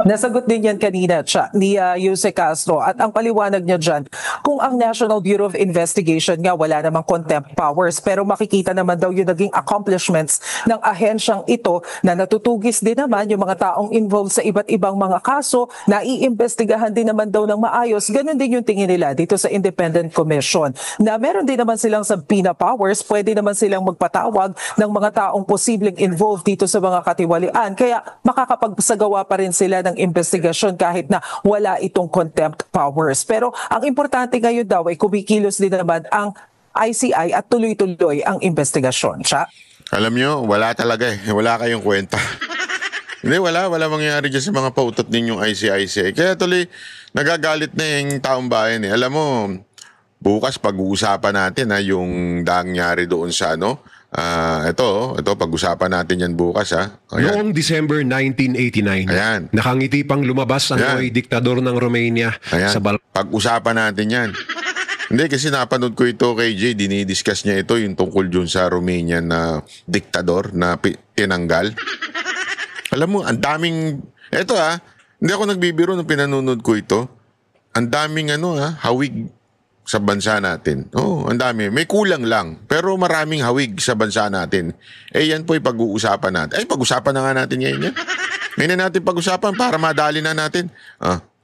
Nasagot din yan kanina ni Jose Castro at ang paliwanag niya dyan, kung ang National Bureau of Investigation nga wala namang contempt powers pero makikita naman daw yung naging accomplishments ng ahensyang ito na natutugis din naman yung mga taong involved sa iba't ibang mga kaso na iimbestigahan din naman daw ng maayos. Ganon din yung tingin nila dito sa Independent Commission na meron din naman silang subpoena powers, pwede naman silang magpatawag ng mga taong posibleng involved dito sa mga katiwalian kaya makakapagsagawa pa rin sila ng investigasyon kahit na wala itong contempt powers. Pero ang importante ngayon daw ay kumikilos din naman ang ICI at tuloy-tuloy ang investigasyon. Alam nyo, wala talaga eh. Wala kayong kwenta. Hindi, wala mangyayari dyan sa mga pautot ninyong ICI. Kaya tuloy, nagagalit na yung taong bayan eh. Alam mo, bukas pag-uusapan natin yung nangyari doon sa ito pag-usapan natin yan bukas Ayan. Noong December 1989, Ayan. nakangiti pang lumabas ang Noy diktador ng Romania sa pag-usapan natin yan. Hindi, kasi napanood ko ito kay Jay, dinidiscuss niya ito yung tungkol dun sa Romanian na diktador na tinanggal. Alam mo, ang daming, hindi ako nagbibiro nung pinanonood ko ito. Ang daming hawig sa bansa natin. Ang dami. May kulang lang. Pero maraming hawig sa bansa natin. Yan po pag-uusapan natin. Pag-usapan na nga natin ngayon yan. Ngayon na natin pag-usapan para madali na natin.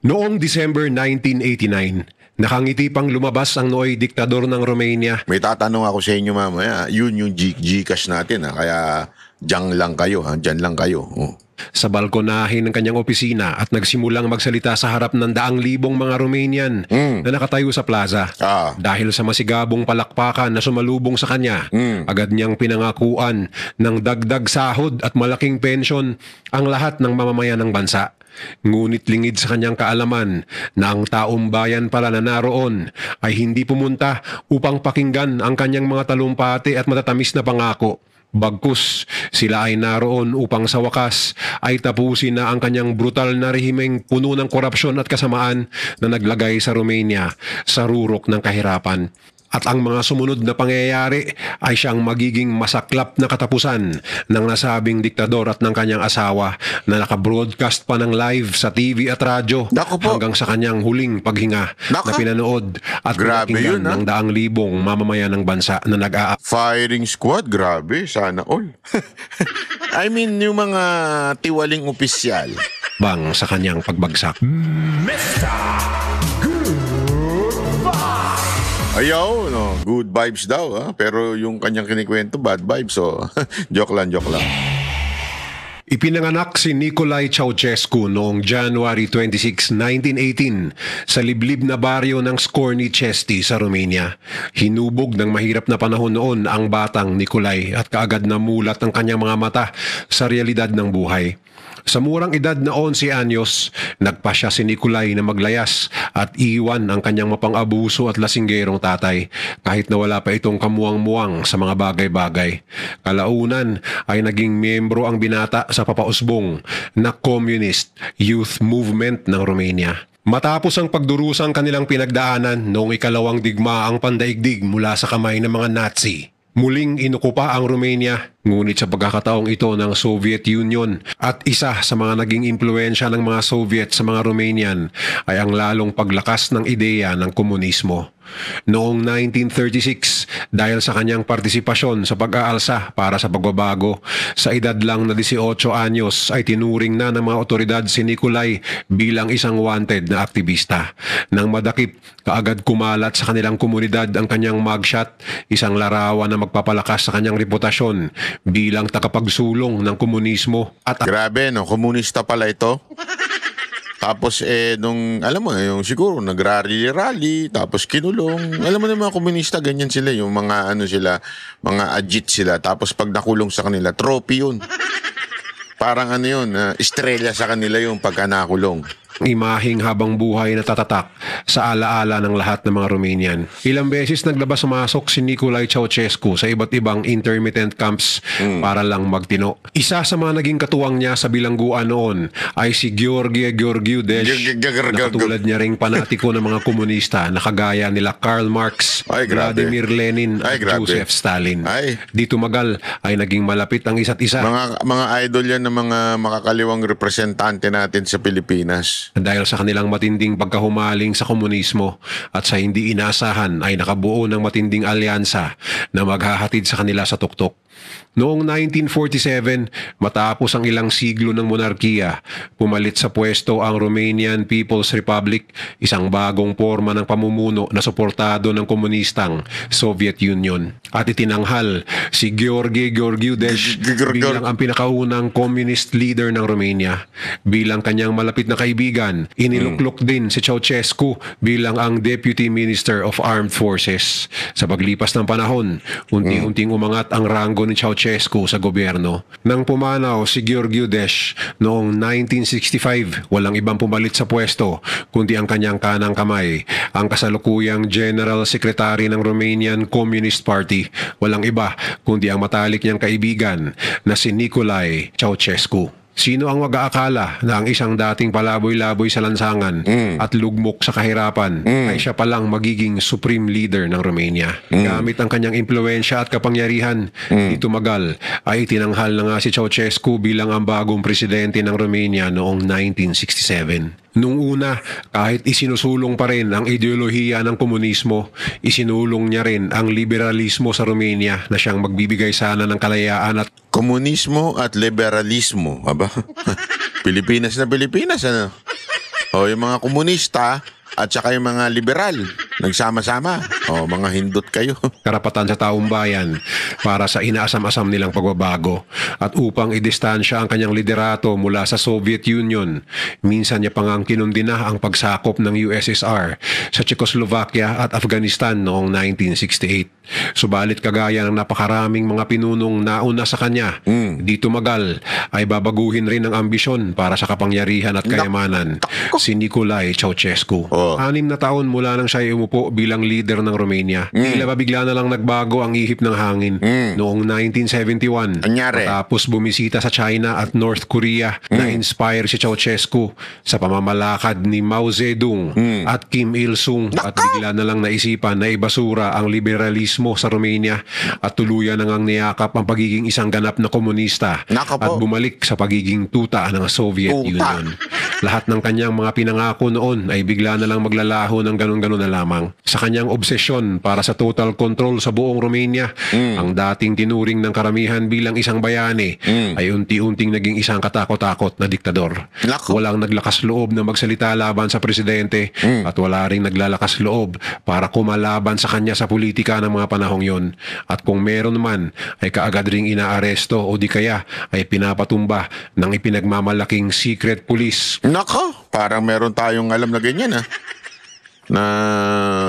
Noong December 1989, nakangiti pang lumabas ang Noy diktador ng Romania. May tatanong ako sa inyo mamaya. Yun yung Gcash natin. Kaya dyan lang kayo. Dyan lang kayo. Sa balkonahin ng kanyang opisina at nagsimulang magsalita sa harap ng 100,000 mga Romanian na nakatayo sa plaza. Dahil sa masigabong palakpakan na sumalubong sa kanya, agad niyang pinangakuan ng dagdag sahod at malaking pensyon ang lahat ng mamamayan ng bansa. Ngunit lingid sa kanyang kaalaman na ang taong bayan pala na naroon ay hindi pumunta upang pakinggan ang kanyang mga talumpati at matatamis na pangako. Bagkus, sila ay naroon upang sa wakas ay tapusin na ang kanyang brutal na rehimeng puno ng korupsyon at kasamaan na naglagay sa Romania sa rurok ng kahirapan. At ang mga sumunod na pangyayari ay siyang magiging masaklap na katapusan ng nasabing diktador at ng kanyang asawa na nakabroadcast pa ng live sa TV at radyo hanggang sa kanyang huling paghinga na pinanood at pinakinggan ng 100,000 mamamayan ng bansa na Firing squad, grabe, sana all. I mean, yung mga tiwaling opisyal. Bang sa kanyang pagbagsak. Ayaw, good vibes daw, pero yung kanyang kinikwento, bad vibes, joke lang. Ipinanganak si Nicolae Ceausescu noong January 26, 1918 sa liblib na baryo ng Scornicesti sa Romania. Hinubog ng mahirap na panahon noon ang batang Nicolae at kaagad namulat ang kanyang mga mata sa realidad ng buhay. Sa murang edad na 11 anyos, nagpasya si Nicolae na maglayas at iwan ang kanyang mapang-abuso at lasinggerong tatay kahit na wala pa itong kamuwang-muwang sa mga bagay-bagay. Kalaunan ay naging miyembro ang binata sa papausbong na Communist Youth Movement ng Romania. Matapos ang pagdurusang kanilang pinagdaanan noong ikalawang digmaang pandaigdig mula sa kamay ng mga Nazi, muling inukupa ang Romania, ngunit sa pagkakataong ito ng Soviet Union at isa sa mga naging impluensya ng mga Soviet sa mga Romanian ay ang lalong paglakas ng ideya ng komunismo. Noong 1936, dahil sa kanyang partisipasyon sa pag-aalsa para sa pagbabago, sa edad lang na 18 anyos ay tinuring na ng mga otoridad si Nicolae bilang isang wanted na aktivista. Nang madakip, kaagad kumalat sa kanilang komunidad ang kanyang mugshot, isang larawan na magpapalakas sa kanyang reputasyon bilang takapagsulong ng komunismo. At grabe, komunista pala ito. Tapos alam mo, yung siguro nagrally-rally, tapos kinulong. Alam mo na mga komunista, ganyan sila, yung mga mga ajit sila. Tapos pag nakulong sa kanila, trophy yun. Parang yun, estrella sa kanila yung pagka nakulong. Imaheng habang buhay na tatatak sa alaala ng lahat ng mga Romanian. Ilang beses naglabas-masok si Nicolae Ceausescu sa iba't ibang intermittent camps para lang magtino. Isa sa mga naging katuwang niya sa bilangguan noon ay si Gheorghe Gheorghiu Dej, na katulad niya ring panatiko ng mga komunista na kagaya nila Karl Marx, Vladimir Lenin at Joseph Stalin. Di tumagal ay naging malapit ang isa't isa. Mga idol yan ng mga makakaliwang representante natin sa Pilipinas. Dahil sa kanilang matinding pagkahumaling sa komunismo at sa hindi inaasahan ay nakabuo ng matinding alyansa na maghahatid sa kanila sa tuktok. Noong 1947, matapos ang ilang siglo ng monarkiya, pumalit sa pwesto ang Romanian People's Republic, isang bagong forma ng pamumuno na suportado ng komunistang Soviet Union. At itinanghal si Gheorghe Gheorghiu Dej bilang ang pinakaunang communist leader ng Romania. Bilang kanyang malapit na kaibigan, iniluklok din si Ceausescu bilang ang Deputy Minister of Armed Forces. Sa paglipas ng panahon, unti-unting umangat ang ranggo ni Ceausescu sa gobyerno. Nang pumanaw si Gheorghiu Dej noong 1965, walang ibang pumalit sa pwesto kundi ang kanyang kanang kamay, ang kasalukuyang General Secretary ng Romanian Communist Party. Walang iba kundi ang matalik niyang kaibigan na si Nicolae Ceausescu. Sino ang mag-aakala na ang isang dating palaboy-laboy sa lansangan at lugmok sa kahirapan ay siya palang magiging supreme leader ng Romania? Gamit ang kanyang impluensya at kapangyarihan, di tumagal ay itinanghal na nga si Ceausescu bilang ang bagong presidente ng Romania noong 1967. Nung una, kahit isinusulong pa rin ang ideolohiya ng komunismo, isinulong niya rin ang liberalismo sa Romania na siyang magbibigay sana ng kalayaan at komunismo at liberalismo, aba? Pilipinas na Pilipinas, ano? O, yung mga komunista at saka yung mga liberal, nagsama-sama. O, mga hindot kayo. Karapatan sa taong bayan para sa inaasam-asam nilang pagbabago at upang idistansya ang kanyang liderato mula sa Soviet Union. Minsan niya pang kinundina ang pagsakop ng USSR sa Czechoslovakia at Afghanistan noong 1968. Subalit kagaya ng napakaraming mga pinunong nauna sa kanya, di tumagal ay babaguhin rin ang ambisyon para sa kapangyarihan at kayamanan si Nicolae Ceausescu. 6 na taon mula nang siya umupo bilang leader ng Romania. Tila ba bigla na lang nagbago ang ihip ng hangin. Noong 1971, matapos bumisita sa China at North Korea, na-inspire si Ceausescu sa pamamalakad ni Mao Zedong at Kim Il-sung at bigla na lang naisipan na ibasura ang liberalismo sa Romania at tuluyan nang niyakap ang pagiging isang ganap na komunista at bumalik sa pagiging tuta ng Soviet Union. Lahat ng kanyang mga pinangako noon ay bigla na lang maglalaho ng ganun-ganun na lamang. Sa kanyang obsesyon para sa total control sa buong Romania, ang dating tinuring ng karamihan bilang isang bayani ay unti-unting naging isang katakot-takot na diktador. Walang naglakas loob na magsalita laban sa presidente at wala ring naglalakas loob para kumalaban sa kanya sa politika ng mga panahong yon. At kung meron man ay kaagad ring inaaresto o di kaya ay pinapatumba ng ipinagmamalaking secret police. Nako, parang meron tayong alam na ganyan na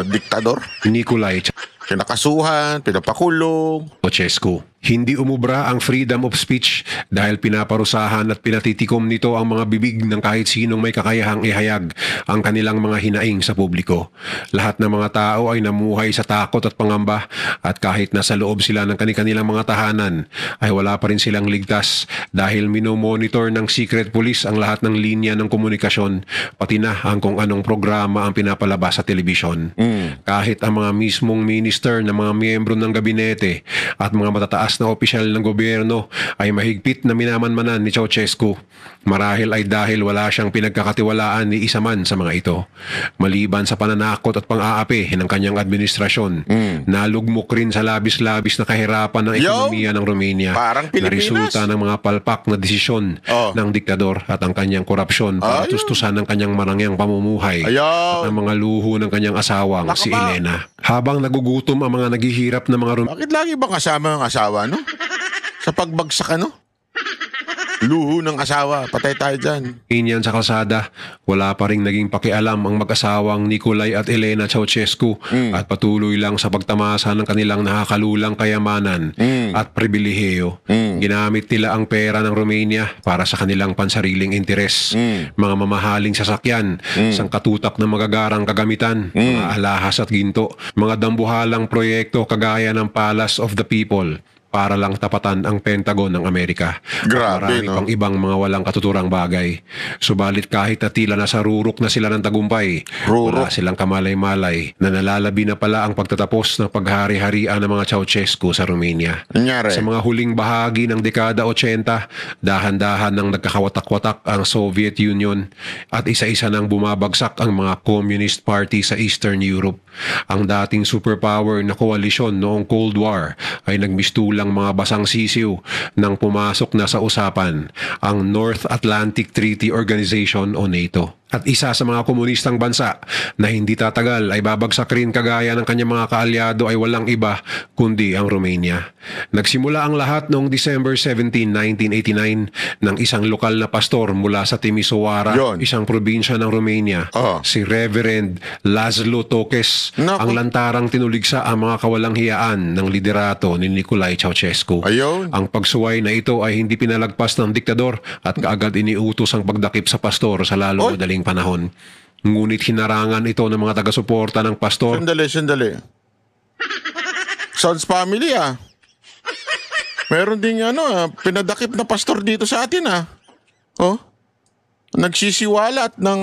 diktador. Nicolae pinakasuhan, pinapakulong. Ceausescu. Hindi umubra ang freedom of speech dahil pinaparusahan at pinatitikom nito ang mga bibig ng kahit sinong may kakayahang ihayag ang kanilang mga hinaing sa publiko. Lahat ng mga tao ay namuhay sa takot at pangamba at kahit nasa loob sila ng kanilang mga tahanan ay wala pa rin silang ligtas dahil minomonitor ng secret police ang lahat ng linya ng komunikasyon pati na ang kung anong programa ang pinapalabas sa telebisyon. Kahit ang mga mismong minister na mga miyembro ng gabinete at mga matataas na opisyal ng gobyerno ay mahigpit na minamanmanan ni Ceausescu. Marahil ay dahil wala siyang pinagkakatiwalaan ni isa man sa mga ito. Maliban sa pananakot at pang-aapi ng kanyang administrasyon, nalugmok rin sa labis-labis na kahirapan ng ekonomiya ng Romania na resulta ng mga palpak na desisyon ng diktador at ang kanyang korupsyon para tustusan ng kanyang marangyang pamumuhay at ang mga luho ng kanyang asawang si Elena. Habang nagugutom ang mga naghihirap na mga Bakit lagi ba kasama ang asawa, no? Sa pagbagsak, ano? Luho ng asawa, patay tayo dyan. Inyan sa kalsada, wala pa ring naging pakialam ang mag-asawang Nikolai at Elena Ceausescu at patuloy lang sa pagtamasa ng kanilang nakakalulang kayamanan at pribilehiyo. Ginamit nila ang pera ng Romania para sa kanilang pansariling interes. Mga mamahaling sasakyan, sangkatutak ng magagarang kagamitan, mga alahas at ginto, mga dambuhalang proyekto kagaya ng Palace of the People, para lang tapatan ang Pentagon ng Amerika. Grabe, Marami no? pang ibang mga walang katuturang bagay. Subalit kahit na tila nasa rurok na sila ng tagumpay, wala silang kamalay-malay na nalalabi na pala ang pagtatapos ng paghari-harian ng mga Ceausescu sa Romania. Nangyari? Sa mga huling bahagi ng dekada 80, dahan-dahan nang nagkakawatak-watak ang Soviet Union at isa-isa nang bumabagsak ang mga Communist Party sa Eastern Europe. Ang dating superpower na koalisyon noong Cold War ay nagmistulang mga basang sisiw nang pumasok na sa usapan ang North Atlantic Treaty Organization o NATO. At isa sa mga komunistang bansa na hindi tatagal ay babagsak rin kagaya ng kanyang mga kaalyado ay walang iba kundi ang Romania. Nagsimula ang lahat noong December 17, 1989 ng isang lokal na pastor mula sa Timisoara, isang probinsya ng Romania, si Reverend Laszlo Tokes, ang lantarang tinuligsa ang mga kawalang hiyaan ng liderato ni Nikolai Ceausescu. Ang pagsuway na ito ay hindi pinalagpas ng diktador at kaagad iniutos ang pagdakip sa pastor sa lalong madaling panahon. Ngunit hinarangan ito ng mga taga-suporta ng pastor. Sandali. Sounds family Meron ding pinadakip na pastor dito sa atin Nagsisiwalat ng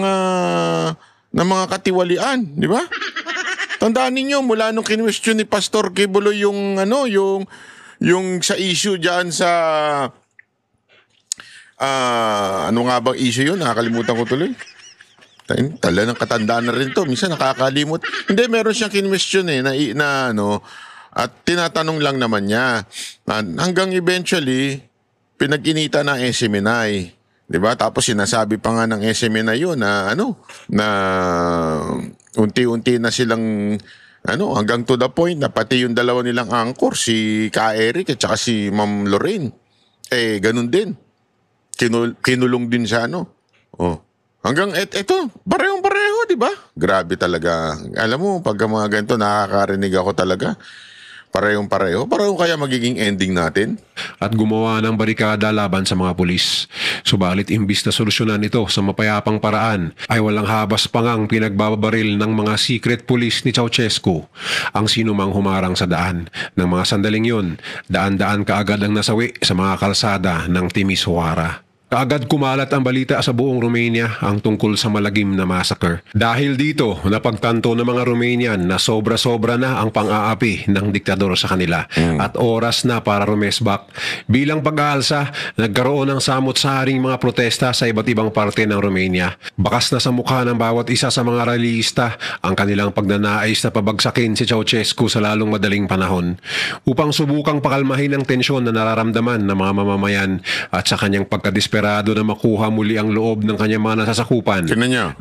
mga katiwalian, di ba? Tandaan ninyo, mula nung kinwestiyon ni Pastor Kibulo yung sa issue diyan sa ano nga bang issue yun? Nakakalimutan ko tuloy. Tala ng katandaan na rin to. Minsan nakakalimot. Hindi, meron siyang kinwestiyon at tinatanong lang naman niya. Hanggang eventually, pinag-inita ng SMNI. Diba? Tapos sinasabi pa nga ng SMNI yun na unti-unti na silang hanggang to the point na pati yung dalawa nilang angkor, si Ka Eric at saka si Ma'am Lorraine. Ganun din. Kinulong din siya, Hanggang eto, parehong-pareho, di ba? Grabe talaga. Alam mo, pag mga ganito, nakakarinig ako talaga. Parehong-pareho. Pareho kaya magiging ending natin? At gumawa ng barikada laban sa mga pulis. Subalit imbis na solusyonan ito sa mapayapang paraan, ay walang habas pangang pinagbabaril ng mga secret police ni Ceausescu ang sinumang humarang sa daan. Ng mga sandaling yun, daan-daan kaagad ang nasawi sa mga kalsada ng Timisoara. Kaagad kumalat ang balita sa buong Romania ang tungkol sa malagim na massacre. Dahil dito, napagtanto ng mga Romanian na sobra-sobra na ang pang-aapi ng diktador sa kanila at oras na para rumesbak. Bilang pag-aalsa, nagkaroon ng samot-saring mga protesta sa iba't ibang parte ng Romania. Bakas na sa mukha ng bawat isa sa mga rallyista ang kanilang pagnanais na pabagsakin si Ceausescu sa lalong madaling panahon. Upang subukang pakalmahin ang tensyon na nararamdaman ng mga mamamayan at sa kanyang pagkadisperado na makuha muli ang loob ng kanyang mga nasasakupan,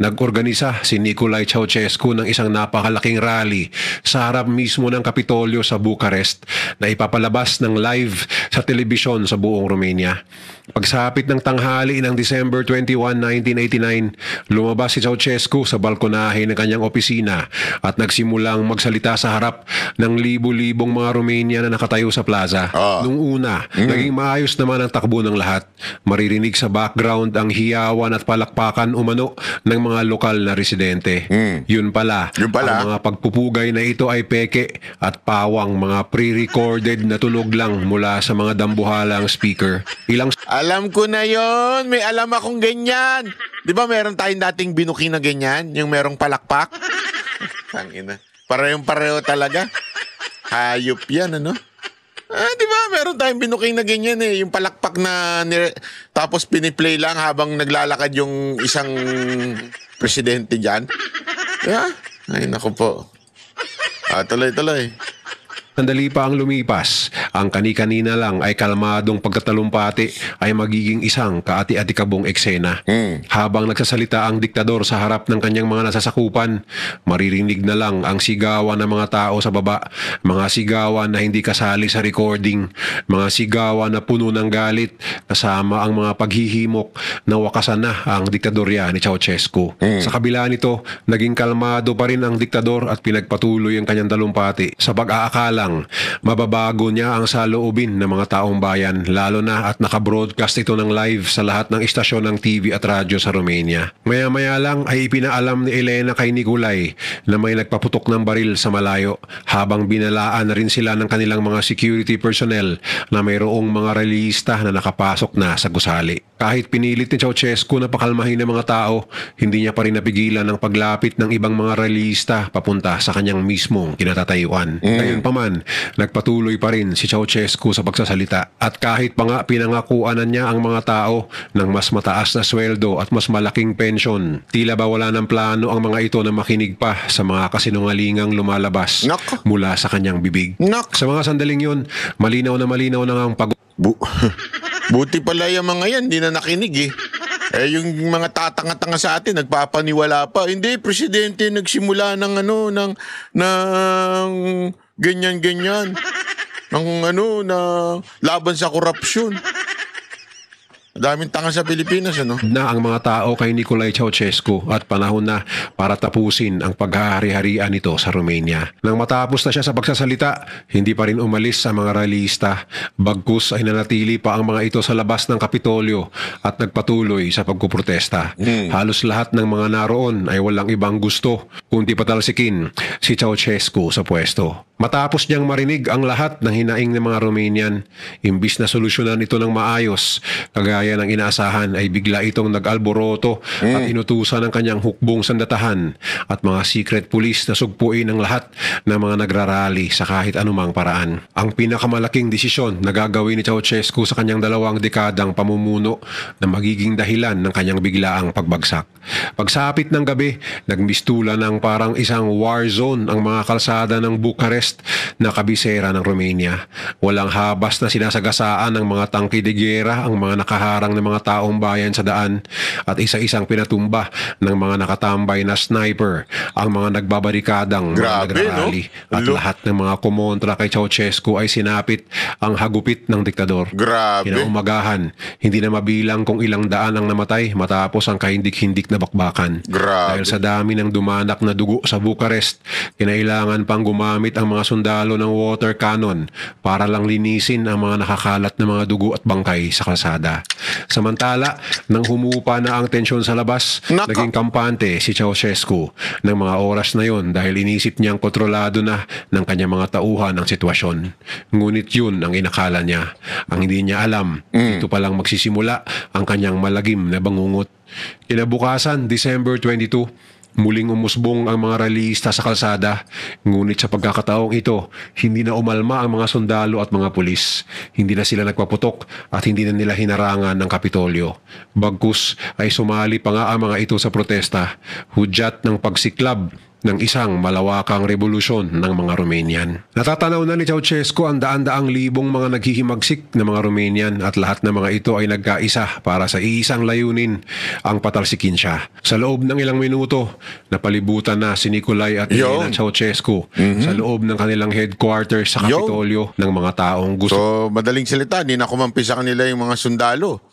nag-organisa si Nikolai Ceausescu ng isang napakalaking rally sa harap mismo ng Kapitolyo sa Bucharest na ipapalabas ng live sa telebisyon sa buong Romania. Pagsapit ng tanghali ng December 21, 1989, lumabas si Ceausescu sa balkonahe ng kanyang opisina at nagsimulang magsalita sa harap ng libo-libong mga Romanian na nakatayo sa plaza. Nung una, naging maayos naman ang takbo ng lahat. Maririnig sa background ang hiyawan at palakpakan umano ng mga lokal na residente. Yun pala, ang mga pagpupugay na ito ay peke at pawang mga pre-recorded na tunog lang mula sa mga dambuhalang speaker. Alam ko na yon, may alam akong ganyan. Di ba meron tayong dating binuki na ganyan, yung merong palakpak? Tangina. Parehong-pareho talaga. Hayop yan, di ba meron tayong binuking na ganyan yung palakpak na tapos piniplay lang habang naglalakad yung isang presidente dyan. Ay, naku po. Tuloy-tuloy. Sandali pa ang lumipas ang kani-kanina lang ay kalmadong pagkatalumpati ay magiging isang kaati-atikabong eksena. Habang nagsasalita ang diktador sa harap ng kanyang mga nasasakupan, maririnig na lang ang sigawan ng mga tao sa baba, mga sigawan na hindi kasali sa recording, mga sigawan na puno ng galit, kasama ang mga paghihimok na wakasan na ang diktadorya ni Ceausescu. Sa kabila nito, naging kalmado pa rin ang diktador at pinagpatuloy ang kanyang talumpati sa pag-aakalang mababago niya ang saloobin ng mga taong bayan, lalo na at nakabroadcast ito ng live sa lahat ng istasyon ng TV at radyo sa Romania. Maya-maya lang ay ipinaalam ni Elena kay Nicolai na may nagpaputok ng baril sa malayo, habang binalaan na rin sila ng kanilang mga security personnel na mayroong mga relihista na nakapasok na sa gusali. Kahit pinilit ni Ceausescu na pakalmahin ng mga tao, hindi niya pa rin napigilan ang paglapit ng ibang mga relihista papunta sa kanyang mismong kinatatayuan. Gayunpaman, nagpatuloy pa rin si Ceausescu sa pagsasalita, at kahit pa nga pinangakuanan niya ang mga tao ng mas mataas na sweldo at mas malaking pensyon, tila ba wala ng plano ang mga ito na makinig pa sa mga kasinungalingang lumalabas mula sa kanyang bibig. Sa mga sandaling yun, malinaw na ang Buti pala yung mga yan, hindi na nakinig eh. Yung mga tatanga-tanga sa atin, nagpapaniwala pa. Hindi, presidente, nagsimula ng ganyan-ganyan. Na laban sa korupsyon. Daming tanga sa Pilipinas, na ang mga tao kay Nicolae Ceausescu at panahon na para tapusin ang paghahari-harian nito sa Romania. Nang matapos na siya sa pagsasalita, hindi pa rin umalis ang mga realista. Bagkus ay nanatili pa ang mga ito sa labas ng Kapitolyo at nagpatuloy sa pagkuprotesta. Halos lahat ng mga naroon ay walang ibang gusto kundi patalsikin si Ceausescu sa pwesto. Matapos niyang marinig ang lahat ng hinaing ng mga Romanian, imbis na solusyonan ito ng maayos, kagaya ng inaasahan, ay bigla itong nag-alboroto at inutusan ng kanyang hukbong sandatahan at mga secret police na sugpuin ang lahat ng mga nagrarally sa kahit anumang paraan. Ang pinakamalaking desisyon na gagawin ni Ceausescu sa kanyang 2 dekadang pamumuno na magiging dahilan ng kanyang biglaang pagbagsak. Pagsapit ng gabi, nagmistula ng parang isang war zone ang mga kalsada ng Bucharest na kabisera ng Romania. Walang habas na sinasagasaan ng mga tangke de gera ang mga nakaharang ng mga taong bayan sa daan, at isa-isang pinatumba ng mga nakatambay na sniper ang mga nagbabarikadang mga nagrarally. At lahat ng mga kumontra kay Ceausescu ay sinapit ang hagupit ng diktador. Kinaumagahan, hindi na mabilang kung ilang daan ang namatay matapos ang kahindik-hindik na bakbakan. Dahil sa dami ng dumanak na dugo sa Bucharest, kinailangan pang gumamit ang mga sundalo ng water cannon para lang linisin ang mga nakakalat na mga dugo at bangkay sa kalsada. Samantala, nang humupa na ang tensyon sa labas, naging kampante si Ceausescu ng mga oras na yon dahil inisip niyang kontrolado na ng kanyang mga tauhan ang sitwasyon. Ngunit yun ang inakala niya. Ang hindi niya alam, ito palang magsisimula ang kanyang malagim na bangungot. Kinabukasan, December 22, muling umusbong ang mga realista sa kalsada, ngunit sa pagkakataong ito, hindi na umalma ang mga sundalo at mga pulis. Hindi na sila nagpaputok at hindi na nila hinarangan ng Kapitolyo. Bagkus ay sumali pa nga ang mga ito sa protesta, hudyat ng pagsiklab ng isang malawakang revolusyon ng mga Romanian. Natatanaw na ni Ceausescu ang daan-daang libong mga naghihimagsik na mga Romanian, at lahat ng mga ito ay nagkaisa para sa iisang layunin, ang patalsikin siya. Sa loob ng ilang minuto, napalibutan na si Nicolai at Elena Ceausescu sa loob ng kanilang headquarters sa Kapitolyo ng mga taong gusto. So, madaling salita, hindi na kumampi sa kanila yung mga sundalo.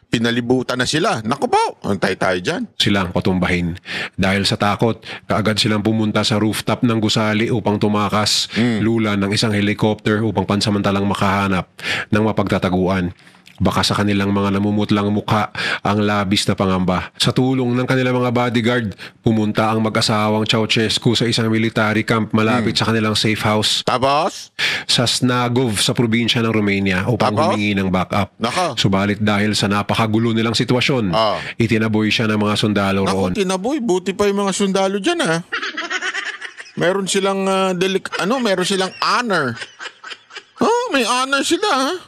Pinalibutan na sila. Naku po, antay tayo dyan. Silang patumbahin. Dahil sa takot, kaagad silang pumunta sa rooftop ng gusali upang tumakas, lula ng isang helicopter upang pansamantalang makahanap ng mapagtataguan. Baka sa kanilang mga namumutlang mukha ang labis na pangamba. Sa tulong ng kanilang mga bodyguard, pumunta ang mag-asawang Ceausescu sa isang military camp malapit sa kanilang safe house. Tapos? Sa Snagov sa probinsya ng Romania upang humingi ng backup. Subalit dahil sa napakagulo nilang sitwasyon, itinaboy siya ng mga sundalo roon. Tinaboy? Buti pa yung mga sundalo dyan, Meron silang, meron silang honor. May honor sila,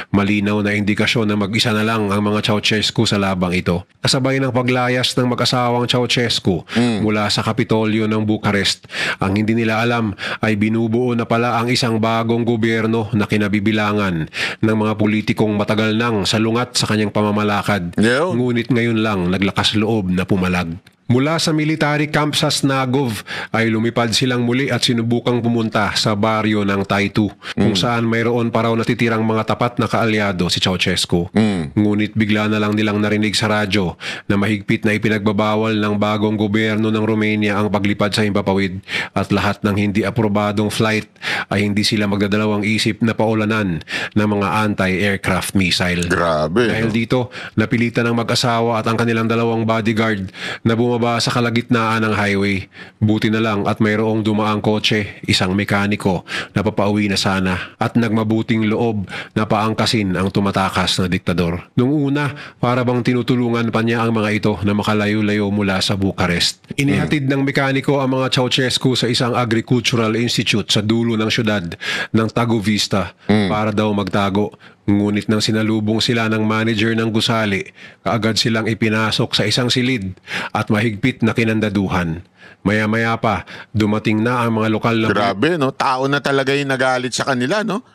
Malinaw na indikasyon na mag-isa na lang ang mga Ceausescu sa labang ito. Kasabay ng paglayas ng mag-asawang Ceausescu mula sa Kapitolyo ng Bucharest, ang hindi nila alam ay binubuo na pala ang isang bagong gobyerno na kinabibilangan ng mga politikong matagal nang salungat sa kanyang pamamalakad. Ngunit ngayon lang naglakas loob na pumalag. Mula sa military camp sa Snagov ay lumipad silang muli at sinubukang pumunta sa baryo ng Taitu kung saan mayroon pa raw natitirang mga tapat na kaalyado si Ceausescu. Ngunit bigla na lang nilang narinig sa radyo na mahigpit na ipinagbabawal ng bagong gobyerno ng Romania ang paglipad sa himpapawid at lahat ng hindi aprobadong flight ay hindi sila magdadalawang isip na paulanan ng mga anti-aircraft missile. Grabe. Dahil dito, napilitan ng mag-asawa at ang kanilang dalawang bodyguard na bumaba sa kalagitnaan ng highway. Buti na lang at mayroong dumaang kotse, isang mekaniko na papauwi na sana at nagmabuting loob na paangkasin ang tumatakas na diktador. Nung una, para bang tinutulungan pa niya ang mga ito na makalayo-layo mula sa Bucharest. Inihatid ng mekaniko ang mga Ceausescu sa isang agricultural institute sa dulo ng syudad ng Târgovista para daw magtago. Ngunit nang sinalubong sila ng manager ng gusali, kaagad silang ipinasok sa isang silid at mahigpit na kinandaduhan. Maya-maya pa, dumating na ang mga lokal na... Grabe, no? Tao na talaga yung nagalit sa kanila, no?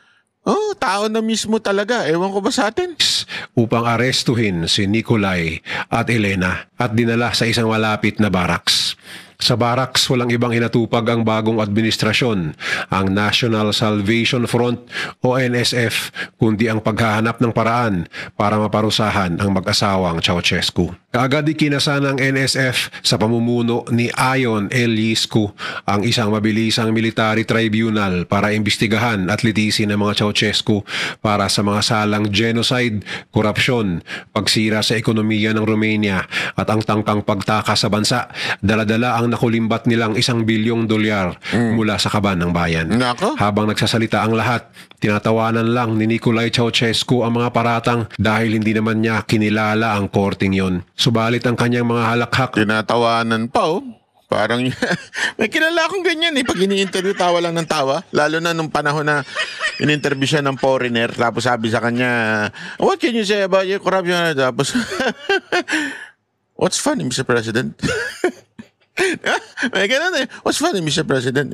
Oh, tao na mismo talaga. Ewan ko ba sa atin? Upang arestuhin si Nikolai at Elena at dinala sa isang malapit na barracks. Sa barracks, walang ibang inatupag ang bagong administrasyon, ang National Salvation Front o NSF, kundi ang paghahanap ng paraan para maparusahan ang mag-asawang Ceausescu. Kaagad ikinasa ng NSF sa pamumuno ni Ion Iliescu ang isang mabilisang military tribunal para imbestigahan at litisin ang mga Ceausescu para sa mga salang genocide, korupsyon, pagsira sa ekonomiya ng Romania at ang tangkang pagtakas sa bansa. Dala-dala ang nakulimbat nilang $1 bilyong mula sa kaban ng bayan. Habang nagsasalita ang lahat, tinatawanan lang ni Nicolae Ceausescu ang mga paratang dahil hindi naman niya kinilala ang korting yon. Subalit ang kanyang mga halakhak... Tinatawanan pa, oh. Parang may kilala akong ganyan eh. Pag ini-interview, tawa lang ng tawa. Lalo na nung panahon na in-interview siya ng foreigner. Tapos sabi sa kanya, what can you say about your corruption? Tapos, what's funny, Mr. President? May ganun eh. What's funny, Mr. President?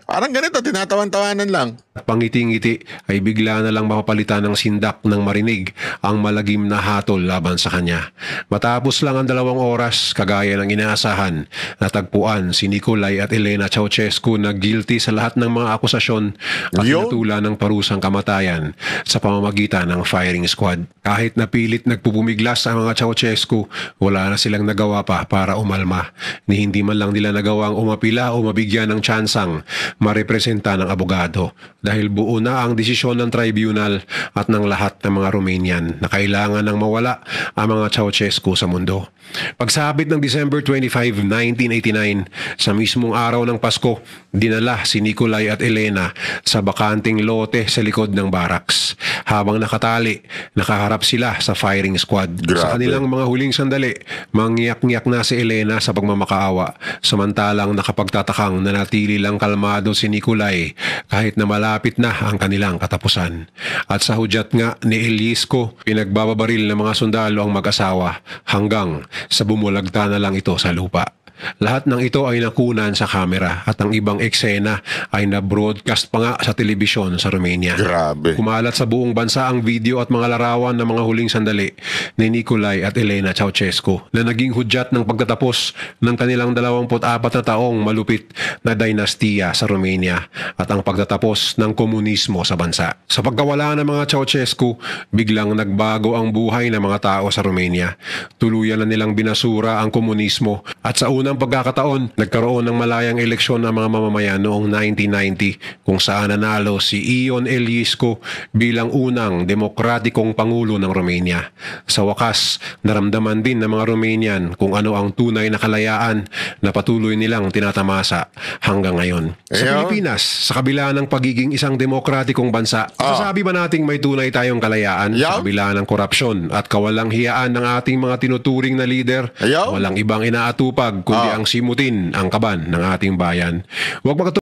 Parang ganito, tinatawan-tawanan lang. Pangiti-ngiti ay bigla na lang mapapalitan ng sindak ng marinig ang malagim na hatol laban sa kanya. Matapos lang ang 2 oras, kagaya ng inaasahan, natagpuan si Nikolai at Elena Ceausescu na guilty sa lahat ng mga akusasyon at natula ng parusang kamatayan sa pamamagitan ng firing squad. Kahit napilit nagpupumiglas ang mga Ceausescu, wala na silang nagawa pa para umalma, ni hindi man lang nila nagawang umapila o mabigyan ng tsansang marepresenta ng abogado dahil buo na ang desisyon ng tribunal at ng lahat ng mga Romanian na kailangan ng mawala ang mga Ceausescu sa mundo. Pagsabit ng December 25, 1989, sa mismong araw ng Pasko, dinala si Nikolai at Elena sa bakanting lote sa likod ng barracks. Habang nakatali, nakaharap sila sa firing squad. Sa kanilang mga huling sandali, mangyak-ngyak na si Elena sa pagmamakaawa, samantalang nakapagtatakang nanatili lang kalmado si Nikolai kahit na malapit na ang kanilang katapusan. At sa hudyat nga ni Iliescu, pinagbababaril ng mga sundalo ang mag-asawa hanggang sa bumulagta na lang ito sa lupa. Lahat ng ito ay nakunan sa kamera at ang ibang eksena ay na-broadcast pa nga sa telebisyon sa Romania. Grabe. Kumalat sa buong bansa ang video at mga larawan ng mga huling sandali ni Nikolai at Elena Ceausescu na naging hudyat ng pagtatapos ng kanilang 24 na taong malupit na dinastiya sa Romania at ang pagtatapos ng komunismo sa bansa. Sa pagkawala ng mga Ceausescu, biglang nagbago ang buhay ng mga tao sa Romania. Tuluyan na nilang binasura ang komunismo at sa unang pagkakataon, nagkaroon ng malayang eleksyon ang mga mamamayan noong 1990 kung saan nanalo si Ion Iliescu bilang unang demokratikong pangulo ng Romania. Sa wakas, naramdaman din ng mga Romanian kung ano ang tunay na kalayaan na patuloy nilang tinatamasa hanggang ngayon. Sa Pilipinas, sa kabila ng pagiging isang demokratikong bansa, masasabi ba nating may tunay tayong kalayaan sa kabila ng korupsyon at kawalang hiyaan ng ating mga tinuturing na lider? Walang ibang inaatupag kundi ang simutin ang kaban ng ating bayan. Huwag